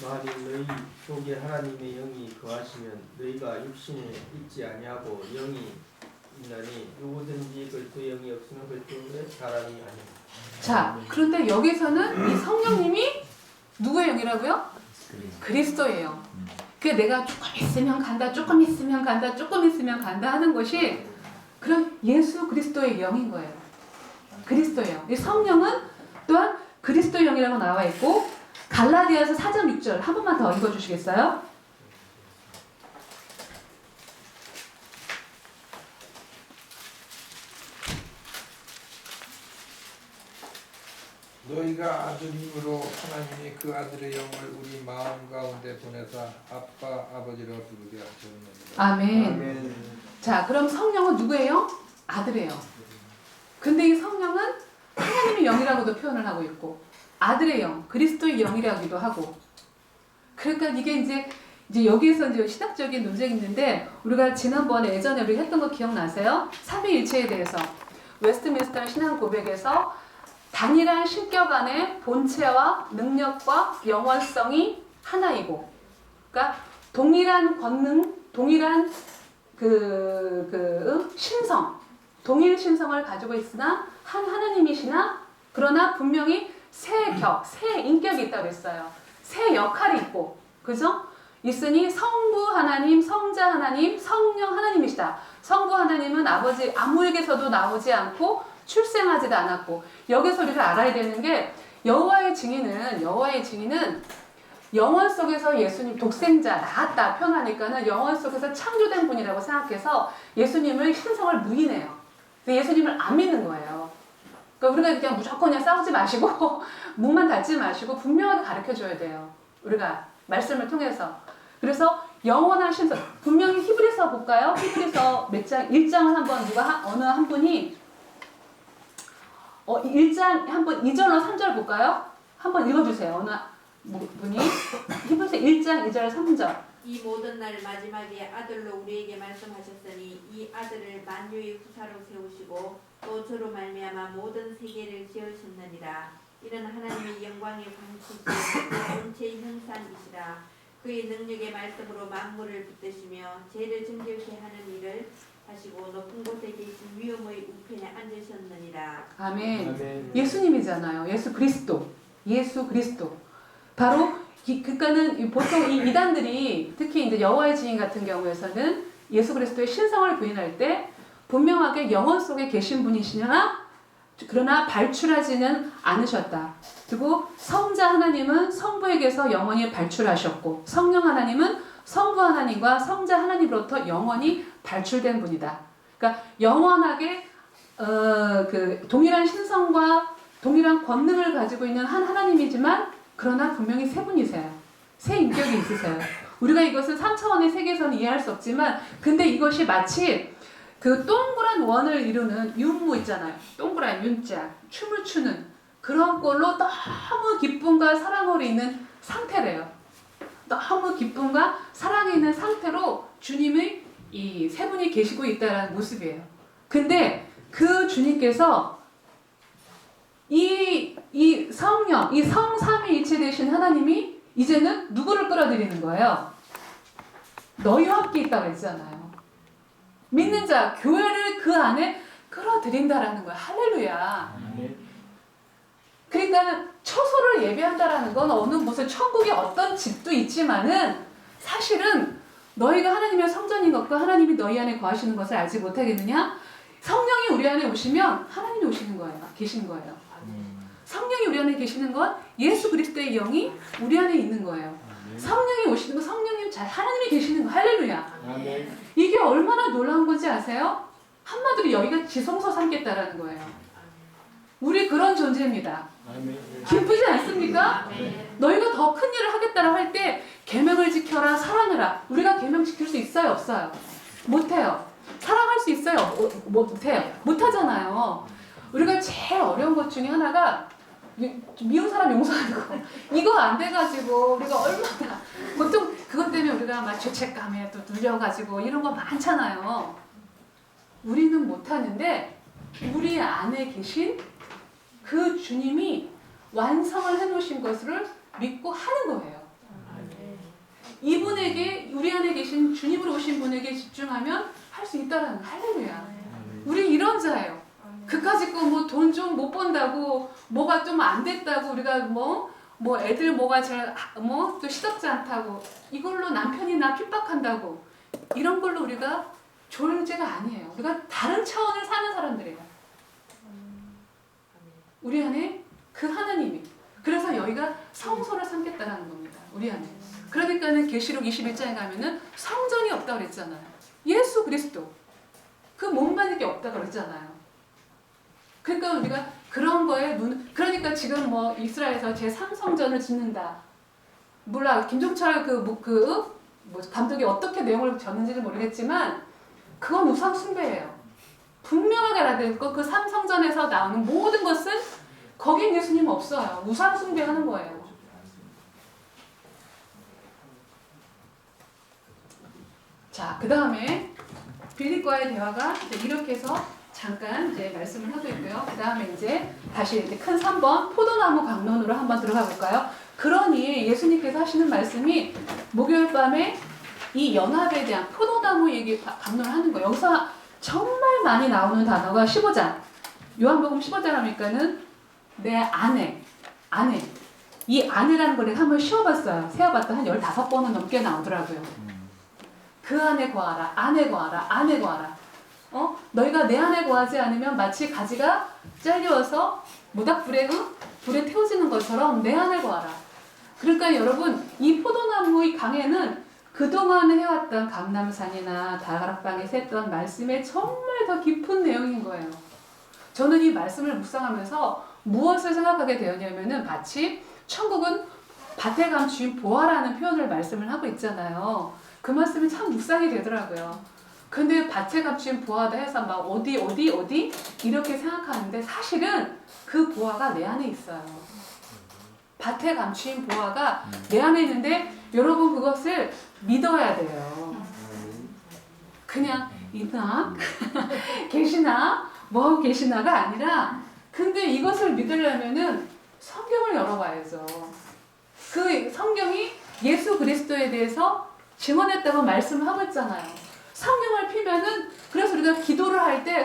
만일 너희 속에 하나님의 영이 거하시면 너희가 육신에 있지 아니하고 영이 있나니 누구든지 그리스도 영이 없으면 그리스도의 사람이 아니라. 자, 그런데 여기서는 이 성령님이 누구의 영이라고요? 그리스도예요. 그 내가 조금 있으면 간다, 조금 있으면 간다, 조금 있으면 간다 하는 것이 그런 예수 그리스도의 영인 거예요. 그리스도의 영. 이 성령은 또한 그리스도의 영이라고 나와 있고 갈라디아서 4장 6절 한 번만 더 읽어주시겠어요? 너희가 아들임으로 하나님이 그 아들의 영을 우리 마음 가운데 보내사 아빠 아버지라 부르게 하셨느니라. 아멘. 아멘. 자, 그럼 성령은 누구예요? 아들이에요. 근데 이 성령은 하나님의 영이라고도 표현을 하고 있고 아들의 영, 그리스도의 영이라기도 하고. 그러니까 이게 이제 여기에서 이제 신학적인 논쟁이 있는데 우리가 지난번에 예전에 우리 했던 거 기억나세요? 삼위일체에 대해서 웨스트민스터 신앙 고백에서 단일한 신격 안에 본체와 능력과 영원성이 하나이고, 그러니까 동일한 권능, 동일한 신성, 동일 신성을 가지고 있으나 한 하나님이시나 그러나 분명히 새 인격이 있다고 했어요. 새 역할이 있고, 그죠? 있으니 성부 하나님, 성자 하나님, 성령 하나님이시다. 성부 하나님은 아버지 아무에게서도 나오지 않고 출생하지도 않았고, 여기서 우리가 알아야 되는 게 여호와의 증인은 영원 속에서 예수님 독생자 나았다 표현하니까는 영원 속에서 창조된 분이라고 생각해서 예수님을 신성을 부인해요. 예수님을 안 믿는 거예요. 그러니까 우리가 그냥 무조건 그냥 싸우지 마시고 목만 닫지 마시고 분명하게 가르쳐줘야 돼요. 우리가 말씀을 통해서. 그래서 영원한 신성, 분명히 히브리서 볼까요? 히브리서 몇 장, 1장을 한번 어느 한 분이 1장 한번 2절로 3절 볼까요? 한번 읽어주세요. 어느 분이 히브리서 1장 2절 3절. 이 모든 날 마지막에 아들로 우리에게 말씀하셨으니 이 아들을 만유의 후사로 세우시고 또 저로 말미암아 모든 세계를 지으셨느니라. 이는 하나님의 영광의 방식이요 본체의 형상이시라. 그의 능력의 말씀으로 만물을 붙드시며 죄를 정결케 하는 일을 하시고 높은 곳에 계신 위엄의 우편에 앉으셨느니라. 아멘. 아멘. 예수님이잖아요. 예수 그리스도. 바로 그러니까는 보통 이 이단들이 특히 이제 여호와의 증인 같은 경우에서는 예수 그리스도의 신성을 부인할 때 분명하게 영원 속에 계신 분이시냐 그러나 발출하지는 않으셨다. 그리고 성자 하나님은 성부에게서 영원히 발출하셨고 성령 하나님은 성부 하나님과 성자 하나님으로부터 영원히 발출된 분이다. 그러니까 영원하게 동일한 신성과 동일한 권능을 가지고 있는 한 하나님이지만 그러나 분명히 세 분이세요. 세 인격이 있으세요. 우리가 이것은 3차원의 세계에서는 이해할 수 없지만 근데 이것이 마치 그 동그란 원을 이루는 윤무 있잖아요. 동그란 윤자, 춤을 추는 그런 꼴로 너무 기쁨과 사랑으로 있는 상태래요. 너무 기쁨과 사랑이 있는 상태로 주님의 이 세 분이 계시고 있다는 모습이에요. 근데 그 주님께서 이 성령, 이 성삼위일체 되신 하나님이 이제는 누구를 끌어들이는 거예요? 너희와 함께 있다고 했잖아요. 믿는 자, 교회를 그 안에 끌어들인다라는 거야. 할렐루야. 그러니까 처소를 예배한다라는 건 어느 무슨 천국의 어떤 집도 있지만은 사실은 너희가 하나님의 성전인 것과 하나님이 너희 안에 거하시는 것을 알지 못하겠느냐? 성령이 우리 안에 오시면 하나님이 오시는 거예요. 계시는 거예요. 성령이 우리 안에 계시는 건 예수 그리스도의 영이 우리 안에 있는 거예요. 성령이 오시는 건 성령님 잘 하나님이 계시는 거. 할렐루야. 아멘. 이게 얼마나 놀라운 건지 아세요? 한마디로 여기가 지성소 삼겠다라는 거예요. 우리 그런 존재입니다. 아멘. 기쁘지 않습니까? 아멘. 너희가 더 큰 일을 하겠다라고 할 때 계명을 지켜라, 사랑해라. 우리가 계명 지킬 수 있어요, 없어요? 못해요. 사랑할 수 있어요, 못해요? 못하잖아요. 우리가 제일 어려운 것 중에 하나가 미운 사람 용서하는 거. 이거 안 돼가지고 우리가 얼마나 보통 그것 때문에 우리가 막 죄책감에 또 눌려가지고 이런 거 많잖아요. 우리는 못하는데 우리 안에 계신 그 주님이 완성을 해놓으신 것을 믿고 하는 거예요. 이분에게 우리 안에 계신 주님으로 오신 분에게 집중하면 할 수 있다라는 거. 할렐루야. 우리 이런 자예요. 그까짓 거 뭐 돈 좀 못 번다고 뭐가 좀 안 됐다고 우리가 뭐 애들 뭐가 잘 또 시덥지 않다고 이걸로 남편이 나 핍박한다고 이런 걸로 우리가 존재가 아니에요. 우리가 다른 차원을 사는 사람들이에요. 우리 안에 그 하나님이. 그래서 여기가 성소를 삼겠다라는 겁니다. 우리 안에. 그러니까는 계시록 21장에 가면은 성전이 없다고 그랬잖아요. 예수 그리스도. 그 몸만 이게 없다고 그랬잖아요. 그러니까 우리가 그런 거에 그러니까 지금 뭐 이스라엘에서 제3성전을 짓는다. 몰라. 김종철 감독이 어떻게 내용을 줬는지는 모르겠지만 그건 우상 숭배예요. 분명하게 알아야 될 거 그 3성전에서 나오는 모든 것은 거긴 예수님 없어요. 우상 숭배하는 거예요. 자, 그 다음에 빌립과의 대화가 이렇게 해서 잠깐 이제 말씀을 하고 있고요. 그 다음에 이제 다시 이제 큰 3번 포도나무 강론으로 한번 들어가 볼까요? 그러니 예수님께서 하시는 말씀이 목요일 밤에 이 연합에 대한 포도나무 얘기 강론을 하는 거예요. 여기서 정말 많이 나오는 단어가 15장. 요한복음 15장 하니까는 내 아내. 이 아내라는 걸 한번 쉬어봤어요. 세어봤더니 한 15번은 넘게 나오더라고요. 그 안에 거하라, 안에 거하라, 안에 거하라. 너희가 내 안에 거하지 않으면 마치 가지가 잘려서 모닥불에 태워지는 것처럼 내 안에 거하라. 그러니까 여러분 이 포도나무의 강에는 그동안 해왔던 감람산이나 다락방에서 했던 말씀에 정말 더 깊은 내용인 거예요. 저는 이 말씀을 묵상하면서 무엇을 생각하게 되었냐면은 마치 천국은 밭에 감추인 보화라는 표현을 말씀을 하고 있잖아요. 그 말씀이 참 묵상이 되더라고요. 근데 밭에 감추인 보화다 해서 막 어디 이렇게 생각하는데 사실은 그 보화가 내 안에 있어요. 밭에 감추인 보화가 내 안에 있는데 여러분 그것을 믿어야 돼요. 그냥 있나? 계시나? 뭐 계시나가 아니라 근데 이것을 믿으려면은 성경을 열어봐야죠. 그 성경이 예수 그리스도에 대해서 증언했다고 말씀하고 있잖아요. 성경을 피면은 그래서 우리가 기도를 할 때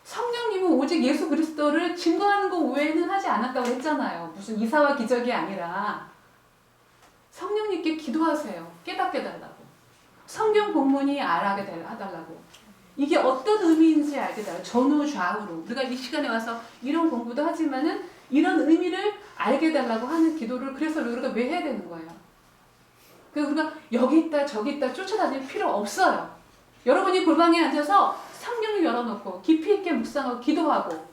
성령님은 오직 예수 그리스도를 증거하는 것 외에는 하지 않았다고 했잖아요. 무슨 이사와 기적이 아니라 성령님께 기도하세요. 깨닫게 달라고. 성경 본문이 알아게 해달라고. 이게 어떤 의미인지 알게 달라고. 전후 좌우로. 우리가 이 시간에 와서 이런 공부도 하지만은 이런 의미를 알게 달라고 하는 기도를 그래서 우리가 왜 해야 되는 거예요? 그래서 우리가 여기 있다 저기 있다 쫓아다닐 필요 없어요. 여러분이 골방에 앉아서 성경을 열어놓고 깊이 있게 묵상하고 기도하고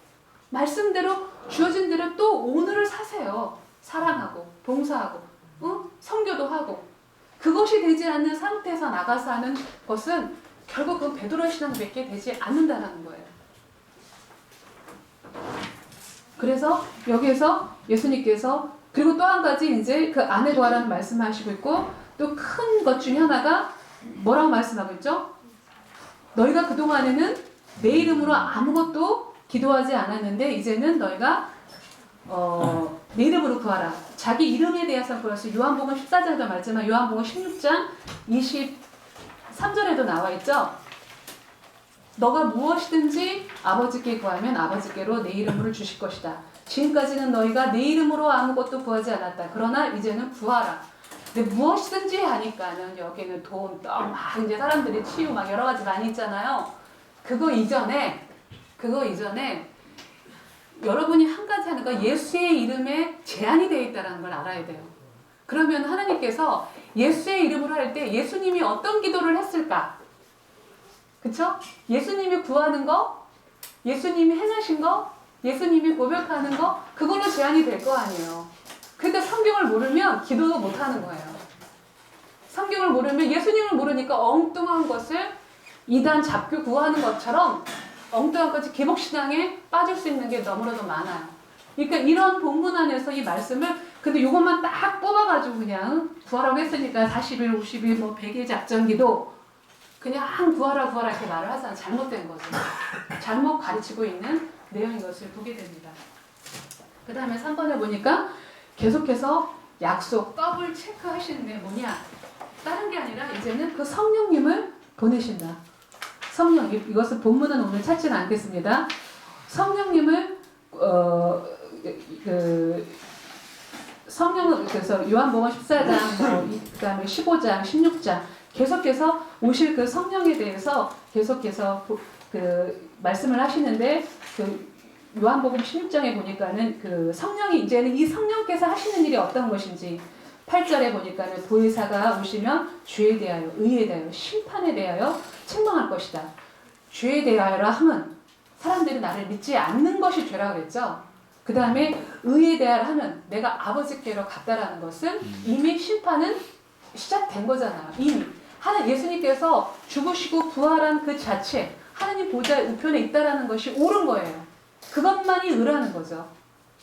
말씀대로 주어진 대로 또 오늘을 사세요. 사랑하고 봉사하고 선교도 하고 그것이 되지 않는 상태에서 나가서 하는 것은 결국 그 베드로 신앙밖에 되지 않는다는 거예요. 그래서 여기에서 예수님께서 그리고 또 한 가지 이제 그 안에 거하라는 말씀하시고 있고 또 큰 것 중에 하나가 뭐라고 말씀하고 있죠? 너희가 그동안에는 내 이름으로 아무것도 기도하지 않았는데 이제는 너희가 내 이름으로 구하라. 자기 이름에 대해서 구하서 요한복음 14장에도 말했지만 요한복음 16장 23절에도 나와 있죠. 너가 무엇이든지 아버지께 구하면 아버지께로 내 이름으로 주실 것이다. 지금까지는 너희가 내 이름으로 아무것도 구하지 않았다. 그러나 이제는 구하라. 근데 무엇이든지 하니까는 여기는 돈, 떡, 막 이제 사람들이 치유 막 여러 가지 많이 있잖아요. 그거 이전에 여러분이 한 가지 하는 거 예수의 이름에 제한이 되어 있다는 걸 알아야 돼요. 그러면 하나님께서 예수의 이름으로 할 때 예수님이 어떤 기도를 했을까? 그쵸? 예수님이 구하는 거, 예수님이 행하신 거, 예수님이 고백하는 거, 그걸로 제한이 될 거 아니에요. 근데 성경을 모르면 기도도 못 하는 거예요. 성경을 모르면 예수님을 모르니까 엉뚱한 것을 이단 잡교 구하는 것처럼 엉뚱한 것이 기복신앙에 빠질 수 있는 게 너무나도 많아요. 그러니까 이런 본문 안에서 이 말씀을 근데 이것만 딱 뽑아가지고 그냥 구하라고 했으니까 40일, 50일, 뭐 100일 작전기도 그냥 구하라 이렇게 말을 하잖아. 잘못된 거죠. 잘못 가르치고 있는 내용인 것을 보게 됩니다. 그 다음에 3번에 보니까 계속해서 약속, 더블 체크 하시는데 뭐냐? 다른 게 아니라 이제는 그 성령님을 보내신다. 성령, 이것을 본문은 오늘 찾지는 않겠습니다. 성령님을 성령은 그래서 요한복음 14장, 그다음에 15장, 16장 계속해서 오실 그 성령에 대해서 계속해서 그 말씀을 하시는데 그 요한복음 16장에 보니까는 그 성령이 이제는 이 성령께서 하시는 일이 어떤 것인지 8절에 보니까는 보혜사가 오시면 죄에 대하여, 의에 대하여, 심판에 대하여 책망할 것이다. 죄에 대하여라 하면 사람들이 나를 믿지 않는 것이 죄라고 그랬죠. 그 다음에 의에 대하여 하면 내가 아버지께로 갔다라는 것은 이미 심판은 시작된 거잖아요. 이미 예수님께서 죽으시고 부활한 그 자체 하나님 보좌의 우편에 있다라는 것이 옳은 거예요. 그것만이 의라는 거죠.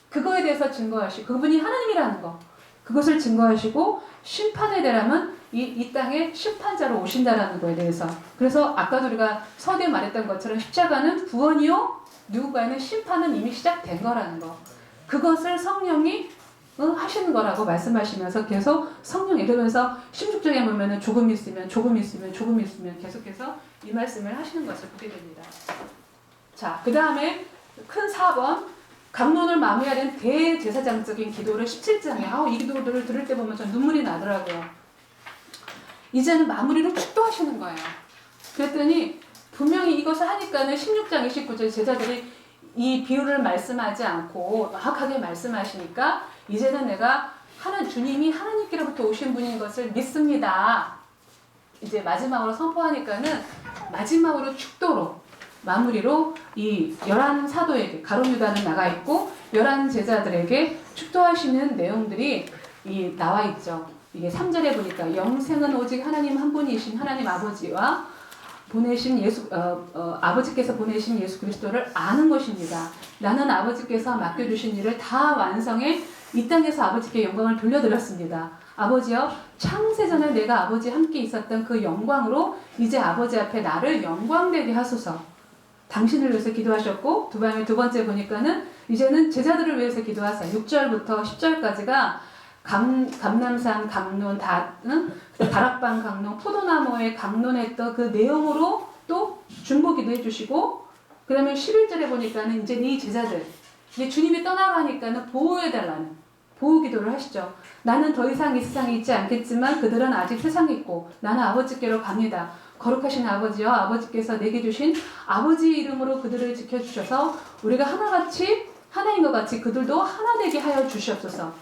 그거에 대해서 증거하시고 그분이 하나님이라는 거 그것을 증거하시고 심판에 대하면 이 땅에 심판자로 오신다라는 거에 대해서 그래서 아까도 우리가 서두에 말했던 것처럼 십자가는 구원이요 누군가에는 심판은 이미 시작된 거라는 거 그것을 성령이 하시는 거라고 말씀하시면서 계속 성령 이러면서 16절에 보면은 조금 있으면 계속해서 이 말씀을 하시는 것을 보게 됩니다. 자, 그 다음에 큰 4번 강론을 마무리하는 대제사장적인 기도를 17장에 이 기도를 들을 때 보면 전 눈물이 나더라고요. 이제는 마무리를 축도하시는 거예요. 그랬더니 분명히 이것을 하니까는 16장 29절 제자들이 이 비유를 말씀하지 않고 정확하게 말씀하시니까 이제는 내가 주님이 하나님께로부터 오신 분인 것을 믿습니다. 이제 마지막으로 선포하니까는 마지막으로 축도로 마무리로 이 11사도에게 가룟유다는 나가 있고 11제자들에게 축도하시는 내용들이 나와 있죠. 이게 3절에 보니까 영생은 오직 하나님 한 분이신 하나님 아버지와 보내신 아버지께서 보내신 예수 그리스도를 아는 것입니다. 나는 아버지께서 맡겨주신 일을 다 완성해 이 땅에서 아버지께 영광을 돌려드렸습니다. 아버지여 창세전에 내가 아버지 함께 있었던 그 영광으로 이제 아버지 앞에 나를 영광되게 하소서. 당신을 위해서 기도하셨고 두 번째 보니까는 이제는 제자들을 위해서 기도하세요. 6절부터 10절까지가 감람산 강론, 다락방 강론, 포도나무에 강론했던 그 내용으로 또 중보기도 해주시고 그 다음에 11절에 보니까는 이제 이 제자들 이제 주님이 떠나가니까는 보호해달라는 보호기도를 하시죠. 나는 더 이상 이 세상에 있지 않겠지만 그들은 아직 세상에 있고 나는 아버지께로 갑니다. 거룩하신 아버지여 아버지께서 내게 주신 아버지 이름으로 그들을 지켜주셔서 우리가 하나같이 하나인 것 같이 그들도 하나 되게 하여 주시옵소서.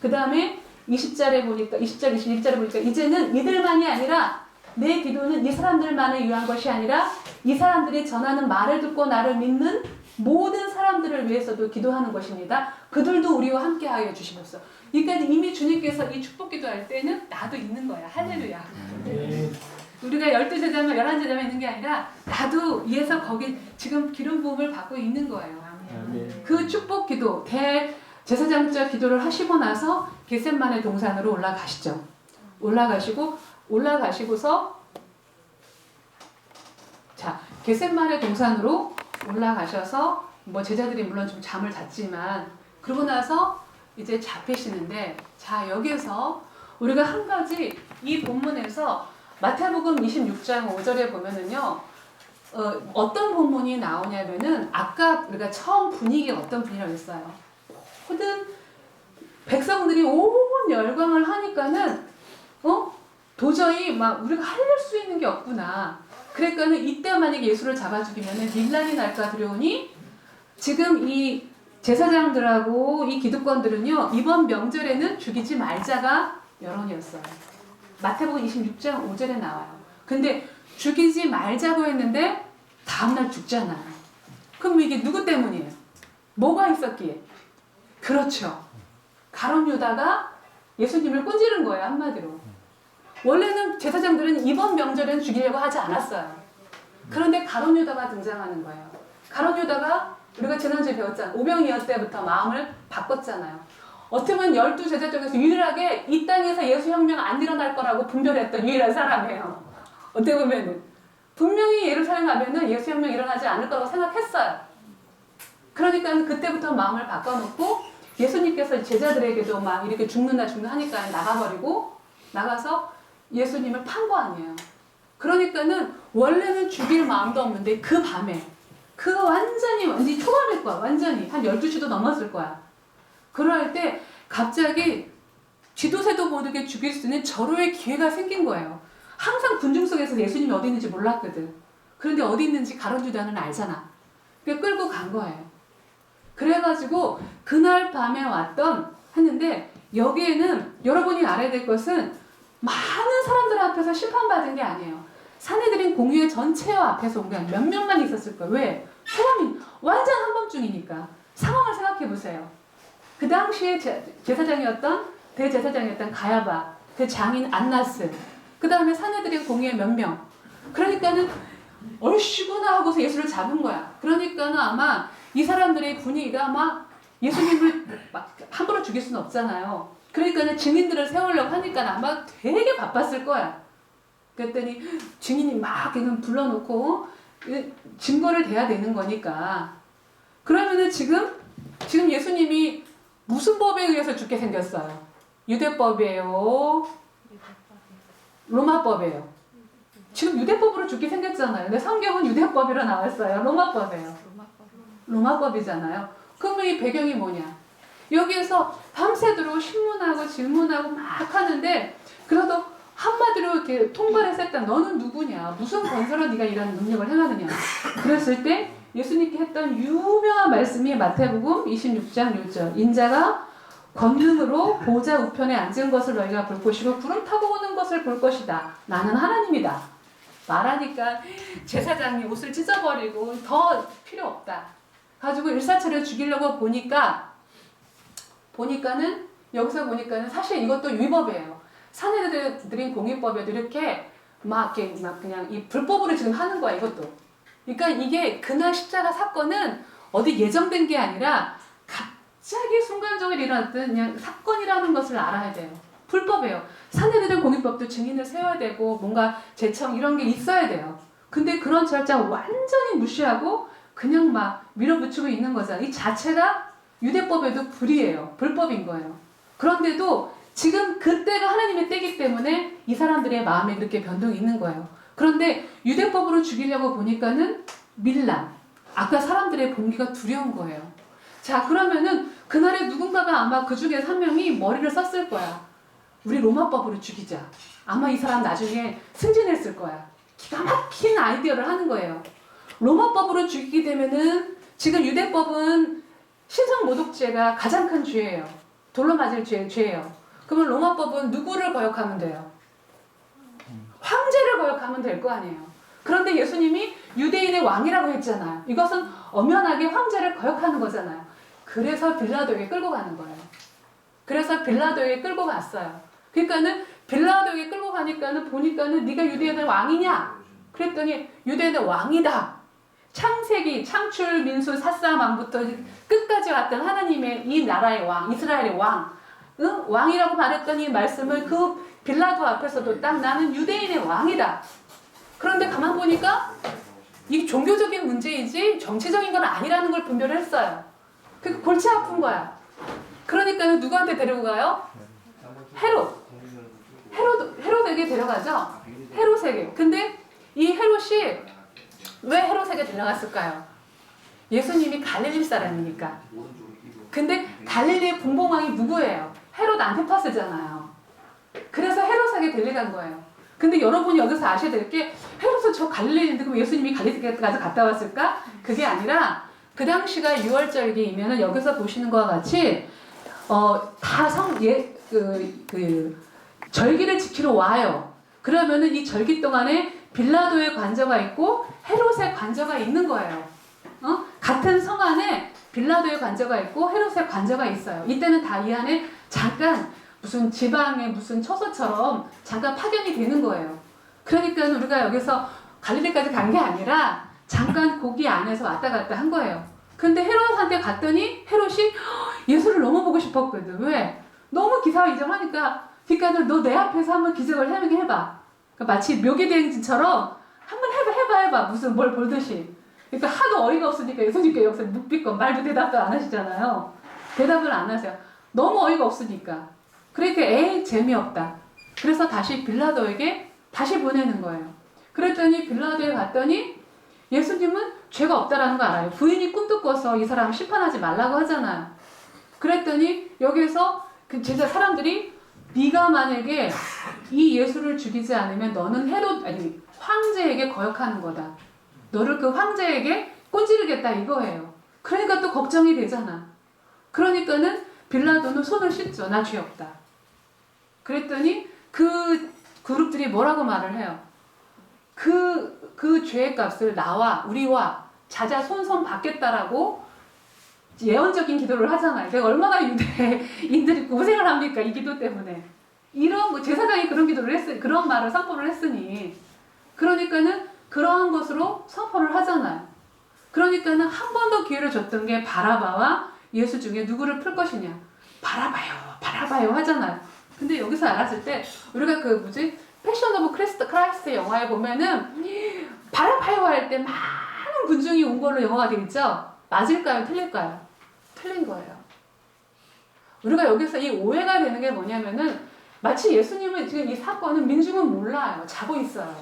그 다음에 20절, 21절에 보니까 이제는 이들만이 아니라 내 기도는 이 사람들만을 위한 것이 아니라 이 사람들이 전하는 말을 듣고 나를 믿는 모든 사람들을 위해서도 기도하는 것입니다. 그들도 우리와 함께 하여 주시옵소서. 그러니까 이미 주님께서 이 축복 기도할 때는 나도 있는 거야. 할렐루야. 우리가 12제자면 11제자면 있는 게 아니라 나도 위에서 거기 지금 기름 부음을 받고 있는 거예요. 그 축복 기도 제사장적 기도를 하시고 나서 겟셋마네 동산으로 올라가시죠. 올라가시고서 자 겟셋마네 동산으로 올라가셔서 뭐 제자들이 물론 좀 잠을 잤지만 그러고 나서 이제 잡히시는데 자 여기에서 우리가 한 가지 이 본문에서 마태복음 26장 5절에 보면은요 어떤 본문이 나오냐면은 아까 우리가 처음 분위기가 어떤 분위기라고 했어요. 모든 백성들이 온 열광을 하니까는 도저히 막 우리가 살릴 수 있는 게 없구나. 그러니까는 이때 만약에 예수를 잡아 죽이면은 밀란이 날까 두려우니 지금 이 제사장들하고 이 기득권들은요, 이번 명절에는 죽이지 말자가 여론이었어요. 마태복음 26장 5절에 나와요. 근데 죽이지 말자고 했는데 다음날 죽잖아요. 그럼 이게 누구 때문이에요? 뭐가 있었기에? 그렇죠. 가룟 유다가 예수님을 꼰지른 거예요, 한마디로. 원래는 제사장들은 이번 명절에는 죽이려고 하지 않았어요. 그런데 가룟 유다가 등장하는 거예요. 가룟 유다가 우리가 지난주에 배웠잖아요. 오병이어 때부터 마음을 바꿨잖아요. 어떻게 보면 12제자 중에서 유일하게 이 땅에서 예수혁명 안 일어날 거라고 분별했던 유일한 사람이에요. 어떻게 보면은 분명히 예루살렘 가면은 예수혁명 일어나지 않을 거라고 생각했어요. 그러니까 그때부터 마음을 바꿔놓고 예수님께서 제자들에게도 막 이렇게 죽는다 하니까 나가버리고 나가서 예수님을 판 거 아니에요. 그러니까는 원래는 죽일 마음도 없는데 그 밤에 그거 완전히 초반일 거야. 완전히 한 12시도 넘었을 거야. 그럴 때 갑자기 쥐도새도 모르게 죽일 수 있는 절호의 기회가 생긴 거예요. 항상 군중 속에서 예수님이 어디 있는지 몰랐거든. 그런데 어디 있는지 가룟 유다는 알잖아. 그래서 끌고 간 거예요. 그래가지고 그날 밤에 했는데 여기에는 여러분이 알아야 될 것은 많은 사람들 앞에서 심판받은 게 아니에요. 사내들인 공유의 전체 앞에서 온 게 아니라 몇 명만 있었을 거예요. 왜? 사람이 완전 한밤중이니까. 상황을 생각해 보세요. 그 당시에 대제사장이었던 가야바, 그 장인 안나스, 그 다음에 사내들인 공유의 몇 명. 그러니까는 얼씨구나 하고서 예수를 잡은 거야. 그러니까는 아마 이 사람들의 분위기가 아마 예수님을 막 함부로 죽일 수는 없잖아요. 그러니까는 증인들을 세우려고 하니까 아마 되게 바빴을 거야. 그랬더니 증인이 막 그냥 불러놓고 증거를 대야 되는 거니까. 그러면은 지금 예수님이 무슨 법에 의해서 죽게 생겼어요? 유대법이에요? 로마법이에요? 지금 유대법으로 죽게 생겼잖아요. 근데 성경은 유대법이라 나왔어요. 로마법이에요. 로마법이잖아요. 그러면 이 배경이 뭐냐? 여기에서 밤새도록 신문하고 질문하고 막 하는데 그래도 한마디로 이렇게 통과를 했을 너는 누구냐? 무슨 권세로 네가 이런 능력을 행하느냐? 그랬을 때 예수님께 했던 유명한 말씀이 마태복음 26장 6절. 인자가 권능으로 보좌 우편에 앉은 것을 너희가 볼 것이고 구름 타고 오는 것을 볼 것이다. 나는 하나님이다. 말하니까 제사장이 옷을 찢어버리고 더 필요 없다. 가지고 일사천리를 죽이려고 보니까는 여기서 보니까는 사실 이것도 위법이에요. 사내들인 공익법에도 이렇게 막 그냥 이 불법으로 지금 하는 거야, 이것도. 그러니까 이게 그날 십자가 사건은 어디 예정된 게 아니라 갑자기 순간적으로 일어났던 그냥 사건이라는 것을 알아야 돼요. 불법이에요. 사내들인 공익법도 증인을 세워야 되고 뭔가 제청 이런 게 있어야 돼요. 근데 그런 절차 완전히 무시하고 그냥 막 밀어붙이고 있는 거잖아요. 이 자체가 유대법에도 불이에요. 불법인 거예요. 그런데도 지금 그때가 하나님의 때이기 때문에 이 사람들의 마음에 그렇게 변동이 있는 거예요. 그런데 유대법으로 죽이려고 보니까는 밀란. 아까 사람들의 봉기가 두려운 거예요. 자, 그러면은 그날에 누군가가 아마 그 중에 한 명이 머리를 썼을 거야. 우리 로마법으로 죽이자. 아마 이 사람 나중에 승진했을 거야. 기가 막힌 아이디어를 하는 거예요. 로마법으로 죽이게 되면은 지금 유대법은 신성모독죄가 가장 큰 죄예요. 돌로 맞을 죄예요. 그러면 로마법은 누구를 거역하면 돼요? 황제를 거역하면 될 거 아니에요. 그런데 예수님이 유대인의 왕이라고 했잖아요. 이것은 엄연하게 황제를 거역하는 거잖아요. 그래서 빌라도에게 끌고 가는 거예요. 그래서 빌라도에게 끌고 갔어요. 그러니까는 빌라도에게 끌고 가니까는 보니까는 네가 유대인의 왕이냐? 그랬더니 유대인의 왕이다. 창세기, 창출, 민수, 사사왕부터 끝까지 왔던 하나님의 이 나라의 왕, 이스라엘의 왕, 왕이라고 말했더니 말씀을 그 빌라도 앞에서도 딱 나는 유대인의 왕이다. 그런데 가만 보니까 이게 종교적인 문제이지 정치적인 건 아니라는 걸 분별을 했어요. 그 골치 아픈 거야. 그러니까 누구한테 데리고 가요? 헤롯에게 데려가죠. 헤롯에게. 근데 이 헤롯이 왜 헤롯에게 데려갔을까요? 예수님이 갈릴리 사람이니까. 근데 갈릴리의 분봉왕이 누구예요? 헤롯 안티파스잖아요. 그래서 헤롯에게 데려간 거예요. 근데 여러분이 여기서 아셔야 될 게 헤롯은 저 갈릴리인데 그럼 예수님이 갈릴리까지 갔다 왔을까? 그게 아니라 그 당시가 6월절기이면은 여기서 보시는 것과 같이 절기를 지키러 와요. 그러면은 이 절기 동안에 빌라도의 관저가 있고 헤롯의 관저가 있는 거예요. 같은 성 안에 빌라도의 관저가 있고 헤롯의 관저가 있어요. 이때는 다 이 안에 잠깐 무슨 지방의 무슨 처소처럼 잠깐 파견이 되는 거예요. 그러니까 우리가 여기서 갈릴리까지 간 게 아니라 잠깐 거기 안에서 왔다 갔다 한 거예요. 근데 헤롯한테 갔더니 헤롯이 예수를 너무 보고 싶었거든. 왜? 너무 기사이정하니까 그러니까 너 내 앞에서 한번 기적을 해봐. 그러니까 마치 묘기대행진처럼 한번 해봐. 무슨 뭘 보듯이. 그러니까 하도 어이가 없으니까 예수님께 여기서 묵비권 말도 대답도 안 하시잖아요. 대답을 안 하세요. 너무 어이가 없으니까. 그러니까 재미없다. 그래서 다시 빌라도에게 다시 보내는 거예요. 그랬더니 빌라도에 갔더니 예수님은 죄가 없다라는 거 알아요. 부인이 꿈도 꿔서 이 사람 심판하지 말라고 하잖아요. 그랬더니 여기서 그 제자 사람들이 네가 만약에 이 예수를 죽이지 않으면 너는 황제에게 거역하는 거다. 너를 그 황제에게 꼰지르겠다 이거예요. 그러니까 또 걱정이 되잖아. 그러니까는 빌라도는 손을 씻죠. 나 죄 없다. 그랬더니 그 그룹들이 뭐라고 말을 해요? 그 죄의 값을 우리와 자자손손 받겠다라고 예언적인 기도를 하잖아요. 내가 얼마나 유대인들이 고생을 합니까? 이 기도 때문에. 이런 제사장이 그런 기도를 그런 말을 선포를 했으니. 그러니까는 그러한 것으로 선포를 하잖아요. 그러니까는 한 번 더 기회를 줬던 게 바라바와 예수 중에 누구를 풀 것이냐. 바라바요 하잖아요. 근데 여기서 알았을 때 우리가 패션 오브 크라이스트 영화에 보면은 바라바요 할 때 많은 군중이 온 걸로 영화가 되어 있죠. 맞을까요? 틀릴까요? 틀린 거예요. 우리가 여기서 이 오해가 되는 게 뭐냐면은 마치 예수님은 지금 이 사건은 민중은 몰라요. 자고 있어요.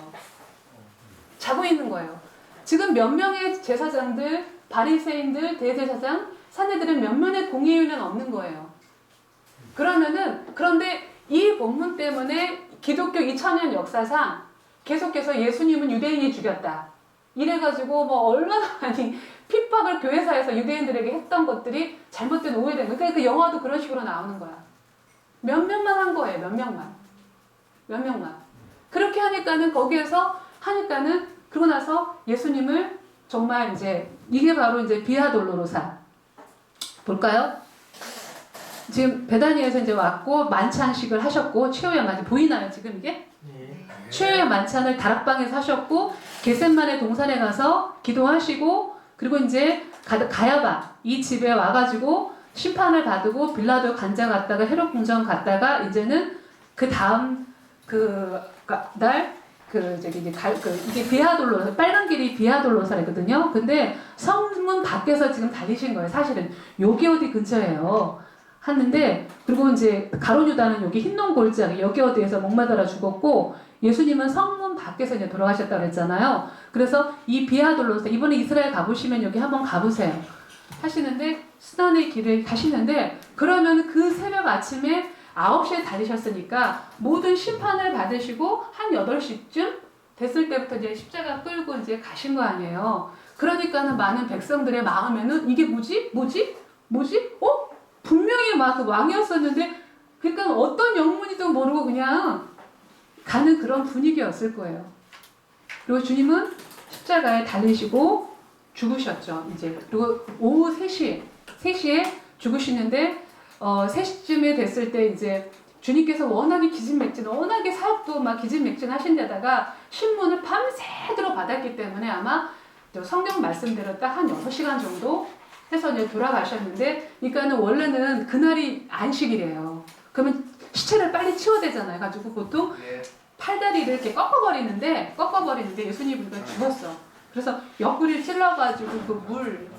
자고 있는 거예요. 지금 몇 명의 제사장들, 바리새인들, 대제사장, 사내들은 몇 명의 공의율은 없는 거예요. 그런데 이 본문 때문에 기독교 2000년 역사상 계속해서 예수님은 유대인이 죽였다. 이래가지고 얼마나 많이 핍박을 교회사에서 유대인들에게 했던 것들이 잘못된 오해된 거예요. 그러니까 그 영화도 그런 식으로 나오는 거야. 몇 명만 한 거예요. 몇 명만. 그렇게 그러고 나서 예수님을 정말 이게 바로 비아 돌로로사. 볼까요? 지금 베다니에서 왔고 만찬식을 하셨고 최후의 만찬 보이나요 지금 이게? 네. 최후의 만찬을 다락방에서 하셨고 겟셋마네 동산에 가서 기도하시고 그리고 가야바 이 집에 와가지고 심판을 받고 빌라도 관자 갔다가 헤롯 궁전 갔다가 이제는 그 다음 날 이게 비아돌로 빨간 길이 비아돌로사거든요. 근데 성문 밖에서 지금 달리신 거예요. 사실은 여기 어디 근처예요. 하는데 그리고 가룟 유다는 여기 흰놈 골짜기 여기 어디에서 목마르다 죽었고 예수님은 성문 밖에서 돌아가셨다고 했잖아요. 그래서 이 비아돌로사 이번에 이스라엘 가보시면 여기 한번 가보세요. 하시는데 수단의 길을 가시는데 그러면 그 새벽 아침에 9시에 달리셨으니까 모든 심판을 받으시고 한 8시쯤 됐을 때부터 십자가 끌고 가신 거 아니에요. 그러니까는 많은 백성들의 마음에는 이게 뭐지? 분명히 막 왕이었었는데 그러니까 어떤 영문이든 모르고 그냥 가는 그런 분위기였을 거예요. 그리고 주님은 십자가에 달리시고 죽으셨죠. 그리고 오후 3시에 죽으시는데 3시쯤에 됐을 때 주님께서 워낙에 워낙에 사역도 막 기진맥진 하신 데다가 신문을 밤새도록 받았기 때문에 아마 성경 말씀대로 딱 한 6시간 정도 해서 돌아가셨는데, 그러니까는 원래는 그날이 안식이래요. 그러면 시체를 빨리 치워대잖아요. 가지고 보통 팔다리를 이렇게 꺾어버리는데 예수님이 죽었어. 그래서 옆구리를 찔러가지고 그 물,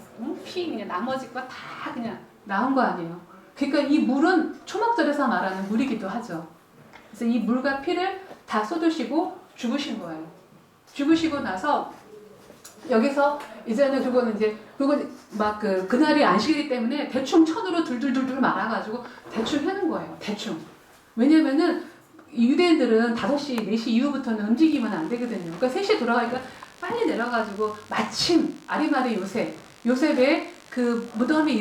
피 그냥 나머지 거 다 그냥 나온 거 아니에요. 그러니까 이 물은 초막절에서 말하는 물이기도 하죠. 그래서 이 물과 피를 다 쏟으시고 죽으신 거예요. 죽으시고 나서 여기서 이제는 그리고 막 그날이 안식이기 때문에 대충 천으로 둘둘둘둘 말아가지고 대충 해는 거예요. 대충. 왜냐면은 유대인들은 5시, 4시 이후부터는 움직이면 안 되거든요. 그러니까 3시에 돌아가니까 빨리 내려가지고 마침 아리마대 요셉 요셉의 그 무덤이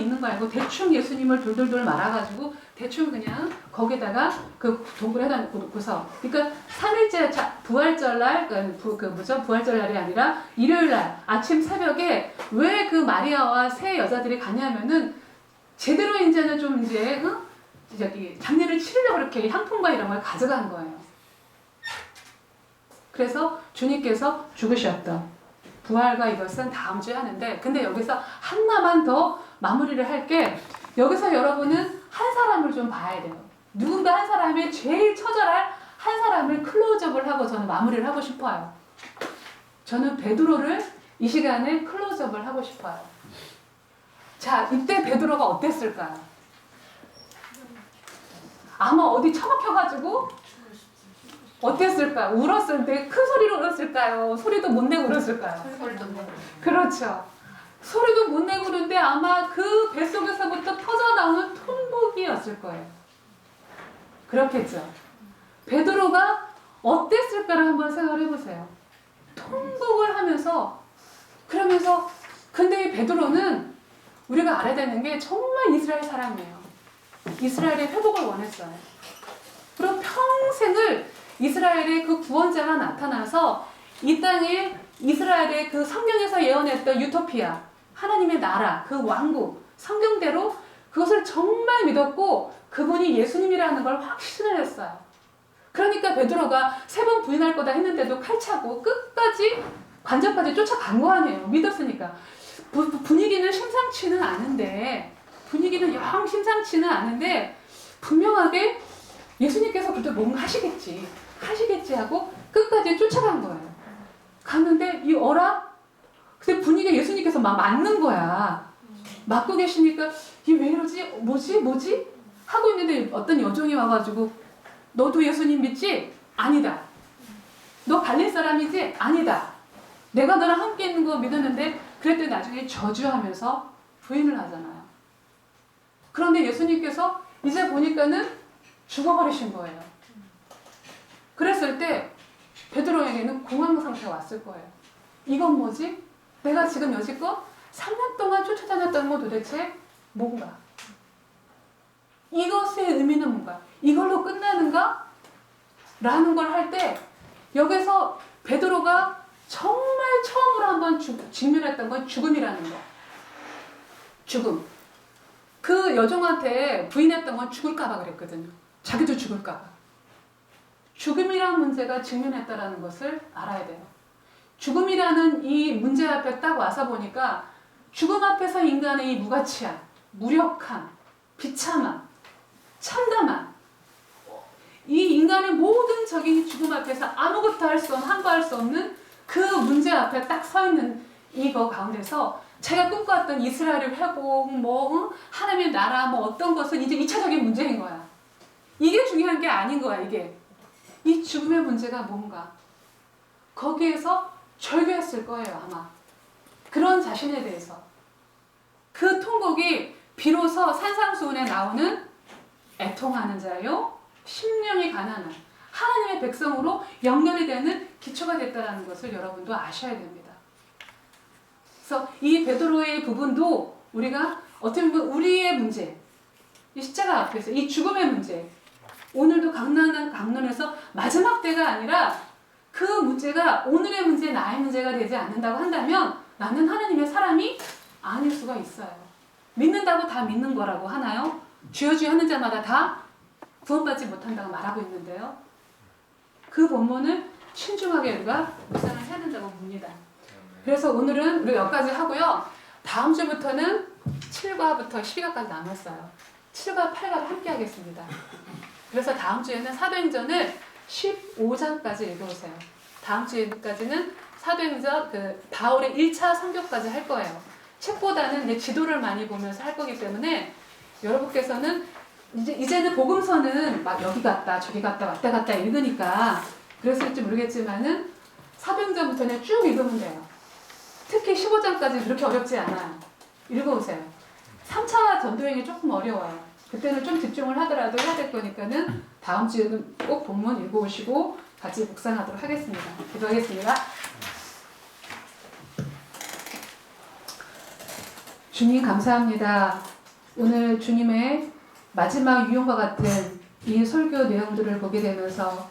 있는 거 알고 대충 예수님을 돌돌돌 말아가지고 대충 그냥 거기다가 그 동굴에다 놓고서, 그러니까 3일째 부활절날, 부활절날이 아니라 일요일날 아침 새벽에 왜 그 마리아와 세 여자들이 가냐면은 제대로 이제는 좀 이제 저기 장례를 치르려고 그렇게 향품과 이런 걸 가져간 거예요. 그래서 주님께서 죽으셨던 부활과 이것은 다음 주에 하는데, 근데 여기서 하나만 더 마무리를 할 게, 여기서 여러분은 한 사람을 좀 봐야 돼요. 누군가 한 사람의 제일 처절할 한 사람을 클로즈업을 하고 저는 마무리를 하고 싶어요. 저는 베드로를 이 시간에 클로즈업을 하고 싶어요. 자, 이때 베드로가 어땠을까요? 아마 어디 처박혀가지고 어땠을까요? 울었을 때 큰 소리로 울었을까요? 소리도 못 내고 울었을까요? 그렇죠. 소리도 못 내고 그러는데 아마 그 뱃속에서부터 터져나오는 통곡이었을 거예요. 그렇겠죠. 베드로가 어땠을까를 한번 생각을 해보세요. 통곡을 하면서, 그러면서, 근데 이 베드로는 우리가 알아야 되는 게 정말 이스라엘 사람이에요. 이스라엘의 회복을 원했어요. 그리고 평생을 이스라엘의 그 구원자가 나타나서 이 땅에 이스라엘의 그 성경에서 예언했던 유토피아, 하나님의 나라, 그 왕국, 성경대로 그것을 정말 믿었고 그분이 예수님이라는 걸 확신을 했어요. 그러니까 베드로가 3번 부인할 거다 했는데도 칼차고 끝까지 관전까지 쫓아간 거 아니에요. 믿었으니까. 분위기는 심상치는 않은데, 분명하게 예수님께서 그래도 뭔가 하시겠지 하고 끝까지 쫓아간 거예요. 갔는데 근데 분위기가 예수님께서 막 맞는 거야. 맞고 계시니까 이 왜 이러지? 뭐지? 하고 있는데 어떤 여종이 와가지고 너도 예수님 믿지? 아니다. 너 갈릴 사람이지? 아니다. 내가 너랑 함께 있는 거 믿었는데, 그랬더니 나중에 저주하면서 부인을 하잖아요. 그런데 예수님께서 이제 보니까는 죽어버리신 거예요. 그랬을 때 베드로에게는 공황 상태가 왔을 거예요. 이건 뭐지? 내가 지금 여지껏 3년 동안 쫓아다녔던 건 도대체 뭔가? 이것의 의미는 뭔가? 이걸로 끝나는가? 라는 걸 할 때 여기서 베드로가 정말 처음으로 한번 직면했던 건 죽음이라는 거. 죽음. 그 여종한테 부인했던 건 죽을까봐 그랬거든요. 자기도 죽을까봐. 죽음이라는 문제가 직면했다라는 것을 알아야 돼요. 죽음이라는 이 문제 앞에 딱 와서 보니까 죽음 앞에서 인간의 이 무가치함, 무력함, 비참함, 참담함, 이 인간의 모든 적인 죽음 앞에서 아무것도 함구할 수 없는 그 문제 앞에 딱 서 있는 이거 가운데서 제가 꿈꿔왔던 이스라엘의 회복, 하나님의 나라, 어떤 것은 이제 2차적인 문제인 거야. 이게 중요한 게 아닌 거야, 이게. 이 죽음의 문제가 뭔가. 거기에서 절규했을 거예요, 아마. 그런 자신에 대해서. 그 통곡이 비로소 산상수훈에 나오는 애통하는 자요, 심령이 가난한 하나님의 백성으로 연결이 되는 기초가 됐다는 것을 여러분도 아셔야 됩니다. 그래서 이 베드로의 부분도 우리가 어떻게 보면 우리의 문제, 이 십자가 앞에서 이 죽음의 문제, 오늘도 강론에서 마지막 때가 아니라 그 문제가 오늘의 문제, 나의 문제가 되지 않는다고 한다면 나는 하나님의 사람이 아닐 수가 있어요. 믿는다고 다 믿는 거라고 하나요? 주여 하는 자마다 다 구원받지 못한다고 말하고 있는데요. 그 본문을 신중하게 우리가 묵상을 해야 된다고 봅니다. 그래서 오늘은 우리 여기까지 하고요. 다음 주부터는 7과부터 12과까지 남았어요. 7과 8과를 함께 하겠습니다. 그래서 다음 주에는 사도행전을 15장까지 읽어보세요. 다음 주에까지는 사도행전 바울의 1차 선교까지 할 거예요. 책보다는 이제 지도를 많이 보면서 할 거기 때문에 여러분께서는 이제는 복음서는 막 여기 갔다 저기 갔다 왔다 갔다 읽으니까 그랬을지 모르겠지만은 사도행전부터는 쭉 읽으면 돼요. 특히 15장까지 그렇게 어렵지 않아요. 읽어보세요. 3차 전도행이 조금 어려워요. 그때는 좀 집중을 하더라도 해야 될 거니까는 다음 주에는 꼭 본문 읽어오시고 같이 묵상하도록 하겠습니다. 기도하겠습니다. 주님 감사합니다. 오늘 주님의 마지막 유언과 같은 이 설교 내용들을 보게 되면서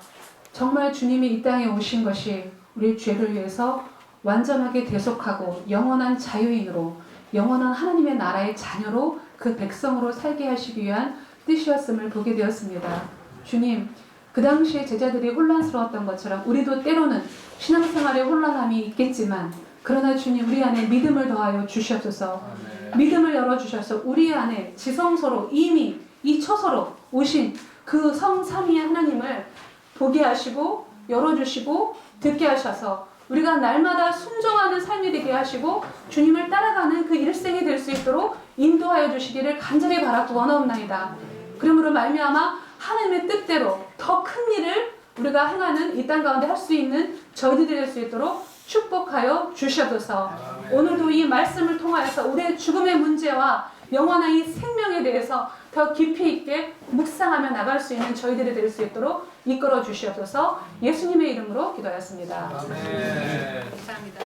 정말 주님이 이 땅에 오신 것이 우리 죄를 위해서 완전하게 대속하고 영원한 자유인으로 영원한 하나님의 나라의 자녀로 그 백성으로 살게 하시기 위한 뜻이었음을 보게 되었습니다. 주님, 그 당시에 제자들이 혼란스러웠던 것처럼 우리도 때로는 신앙생활에 혼란함이 있겠지만 그러나 주님 우리 안에 믿음을 더하여 주시옵소서. 믿음을 열어주셔서 우리 안에 지성소로 이미 이 처소로 오신 그 성삼위의 하나님을 보게 하시고 열어주시고 듣게 하셔서 우리가 날마다 순종하는 삶이 되게 하시고 주님을 따라가는 그 일생이 될 수 있도록 인도하여 주시기를 간절히 바라고 원하옵나이다. 그러므로 말미암아 하나님의 뜻대로 더 큰 일을 우리가 행하는 이 땅 가운데 할 수 있는 저희들이 될 수 있도록 축복하여 주시옵소서. 오늘도 이 말씀을 통하여서 우리의 죽음의 문제와 영원한 이 생명에 대해서 더 깊이 있게 묵상하며 나갈 수 있는 저희들이 될 수 있도록 이끌어 주시옵소서. 예수님의 이름으로 기도하였습니다. 아멘. 감사합니다.